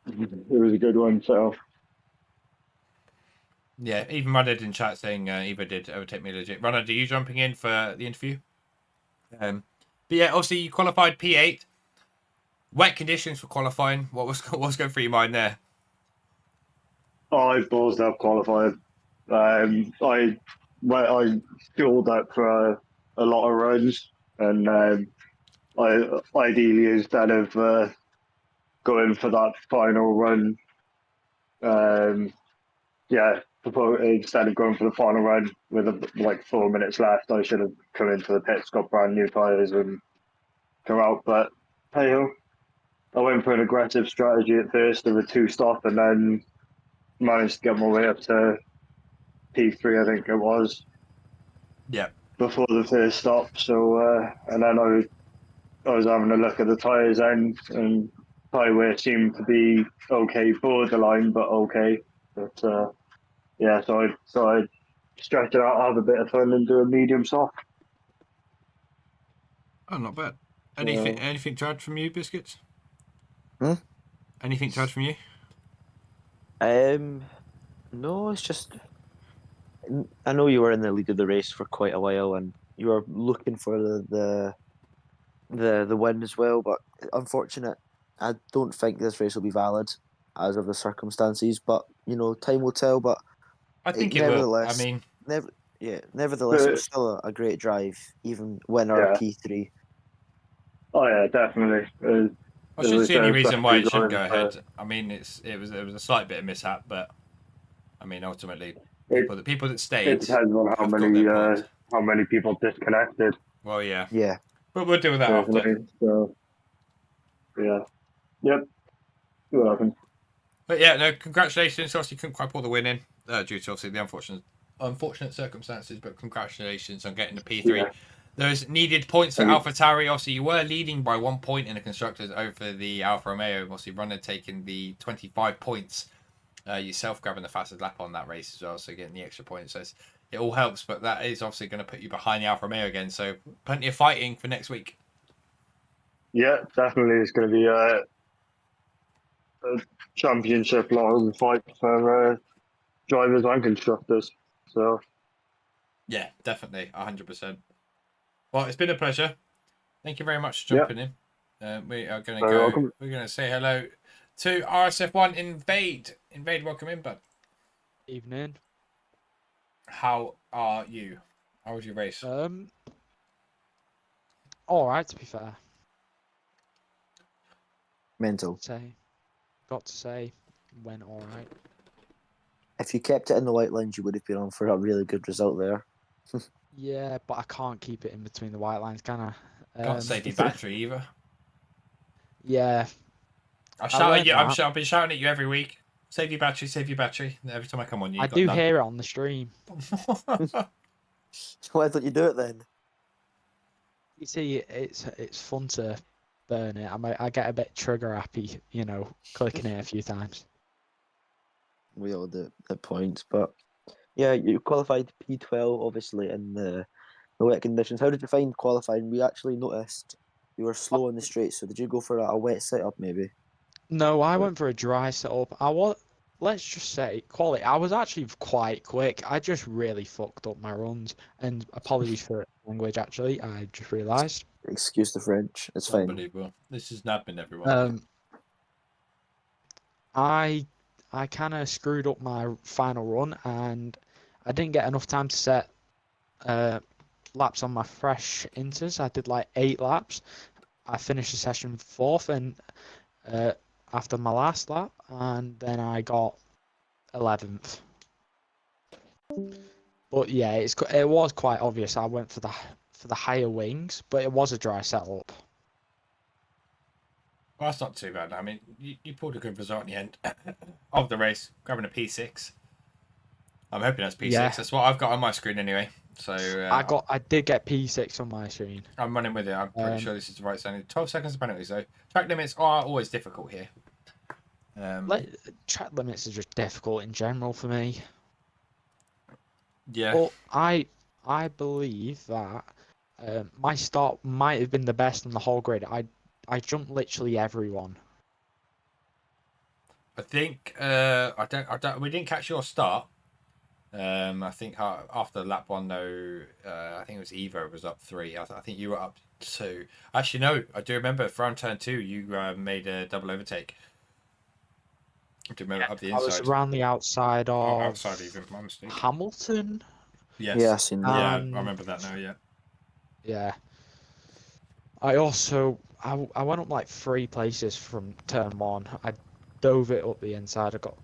It was a good one. So. Yeah, even Runner in chat saying Eva did overtake me legit. Runner, do you jumping in for the interview? But yeah, obviously you qualified P8. Wet conditions for qualifying. What was going through your mind there? I balls up qualified. I fueled up for a lot of runs, and I ideally instead of going for that final run Yeah, instead of going for the final run with like 4 minutes left, I should have come into the pits, got brand new tyres, and come out. But hey ho, I went for an aggressive strategy at first of a two stop, and then managed to get my way up to P3, I think it was, Yeah. before the first stop. So and then I was having a look at the tyres and tyre wear seemed to be okay, borderline, but okay. But yeah, so I stretch it out, have a bit of fun, and do a medium soft. Oh, not bad. So, Anything to add from you, Biscuits? Hmm? Anything to add from you? No, it's just I know you were in the lead of the race for quite a while, and you were looking for the win as well. But unfortunate, I don't think this race will be valid as of the circumstances. But time will tell. But I think it will. I nevertheless, mean, nevertheless, it but was still a great drive, even winner yeah, P3. oh yeah, definitely. I As should I see any said, reason why especially it shouldn't going go for ahead. I mean, it was a slight bit of mishap, but I mean, ultimately, it. the people that It stayed depends on have got their points. how many people disconnected, Well, yeah, Yeah, but we'll deal with that after. personally. So yeah, yep. See what happens. But yeah, no, congratulations. Obviously, couldn't quite pull the win in due to obviously the unfortunate circumstances. But congratulations on getting the P3. Yeah, Those needed points for thank you. AlphaTauri. Obviously, you were leading by 1 point in the constructors over the Alfa Romeo. Obviously, runner taking the 25 points. Yourself grabbing the fastest lap on that race as well, so getting the extra points. So it all helps, but that is obviously going to put you behind the Alfa Romeo again. So plenty of fighting for next week. Yeah, definitely. It's going to be a championship long fight for drivers and constructors. So Yeah, definitely, 100%. Well, it's been a pleasure. Thank you very much for yeah, jumping in. We are going to very go. welcome. We're going to say hello to RSF1 Invade. Invade, welcome in, bud. Evening. How are you? How was your race? All right. To be fair, mental. got to say, went all right. If you kept it in the white lines, you would have been on for a really good result there. Yeah, but I can't keep it in between the white lines, can I? Can't save your battery either. Yeah, I I shout at learned you. that. I've been shouting at you every week. Save your battery. Save your battery. Every time I come on, you I got do none. hear it on the stream. Why don't you do it then? You see, it's fun to burn it. I get a bit trigger happy, clicking it a few times. We all do at points, but yeah, you qualified P12 obviously in the wet conditions. How did you find qualifying? We actually noticed you were slow on the straight, so did you go for a wet setup maybe? No, I went for a dry setup. Let's just say, quality. I was actually quite quick. I just really fucked up my runs. And apologies for language, actually. I just realised. Excuse the French, it's fine. Unbelievable. This is napping everyone. Um, I I kind of screwed up my final run, and I didn't get enough time to set laps on my fresh inters. I did like 8 laps. I finished the session fourth, and after my last lap, and then I got 11th. But yeah, it was quite obvious. I went for the higher wings, but it was a dry setup. Well, that's not too bad. I mean, you pulled a good result in the end of the race, grabbing a P6. I'm hoping that's P6. Yeah. That's what I've got on my screen anyway. So I did get P6 on my screen. I'm running with it. I'm pretty sure this is the right standing. 12 seconds of penalty, so track limits are always difficult here. Track limits are just difficult in general for me. Yeah. But I believe that my start might have been the best in the whole grid. I jumped literally everyone. I think we didn't catch your start. I think after lap one though, I think it was Evo was up 3. I think you were up 2. Actually, no, I do remember from turn 2 you made a double overtake. I do remember up the I was inside. around the outside of Outside even. My mistake. Hamilton. Yes. Yeah, I've seen that. Yeah, I remember that now. Yeah. Yeah. I went up like 3 places from turn 1. dove it up the inside. I got,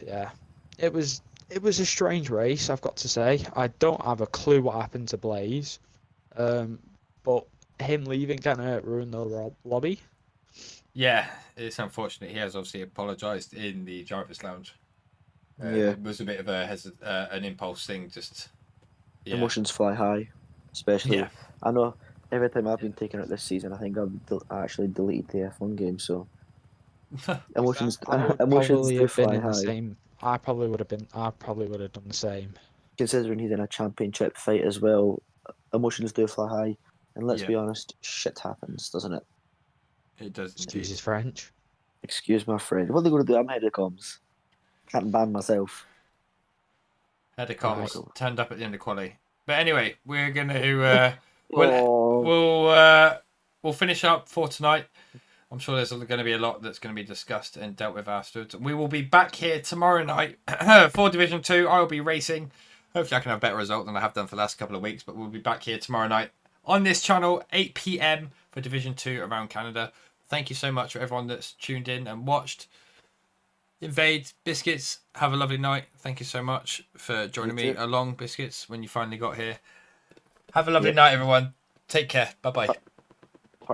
yeah, it was a strange race, I've got to say. I don't have a clue what happened to Blaze, but him leaving kind of ruined the lobby. Yeah, it's unfortunate. He has obviously apologised in the driver's lounge. Yeah. It was a bit of an impulse thing. Just Emotions fly high, especially. Yeah. I know every time I've been taken out this season, I think I actually deleted the F1 game. So emotions, I would emotions probably do have been fly in the high. same. I probably would have been. I probably would have done the same. Considering he's in a championship fight as well, emotions do fly high. And let's Yeah. be honest, shit happens, doesn't it? It does Excuse indeed. his French. Excuse my friend. What are they going to do? I'm head of comms. Can't ban myself. Head of Right. comms turned up at the end of quali. But anyway, we're gonna Oh, we'll finish up for tonight. I'm sure there's going to be a lot that's going to be discussed and dealt with afterwards. We will be back here tomorrow night for Division 2. I will be racing. Hopefully I can have a better result than I have done for the last couple of weeks. But we'll be back here tomorrow night on this channel, 8 p.m. for Division 2 around Canada. Thank you so much for everyone that's tuned in and watched. Invade Biscuits, have a lovely night. Thank you so much for joining me along, Biscuits, when you finally got here. Have a lovely night, everyone. Take care. Bye-bye.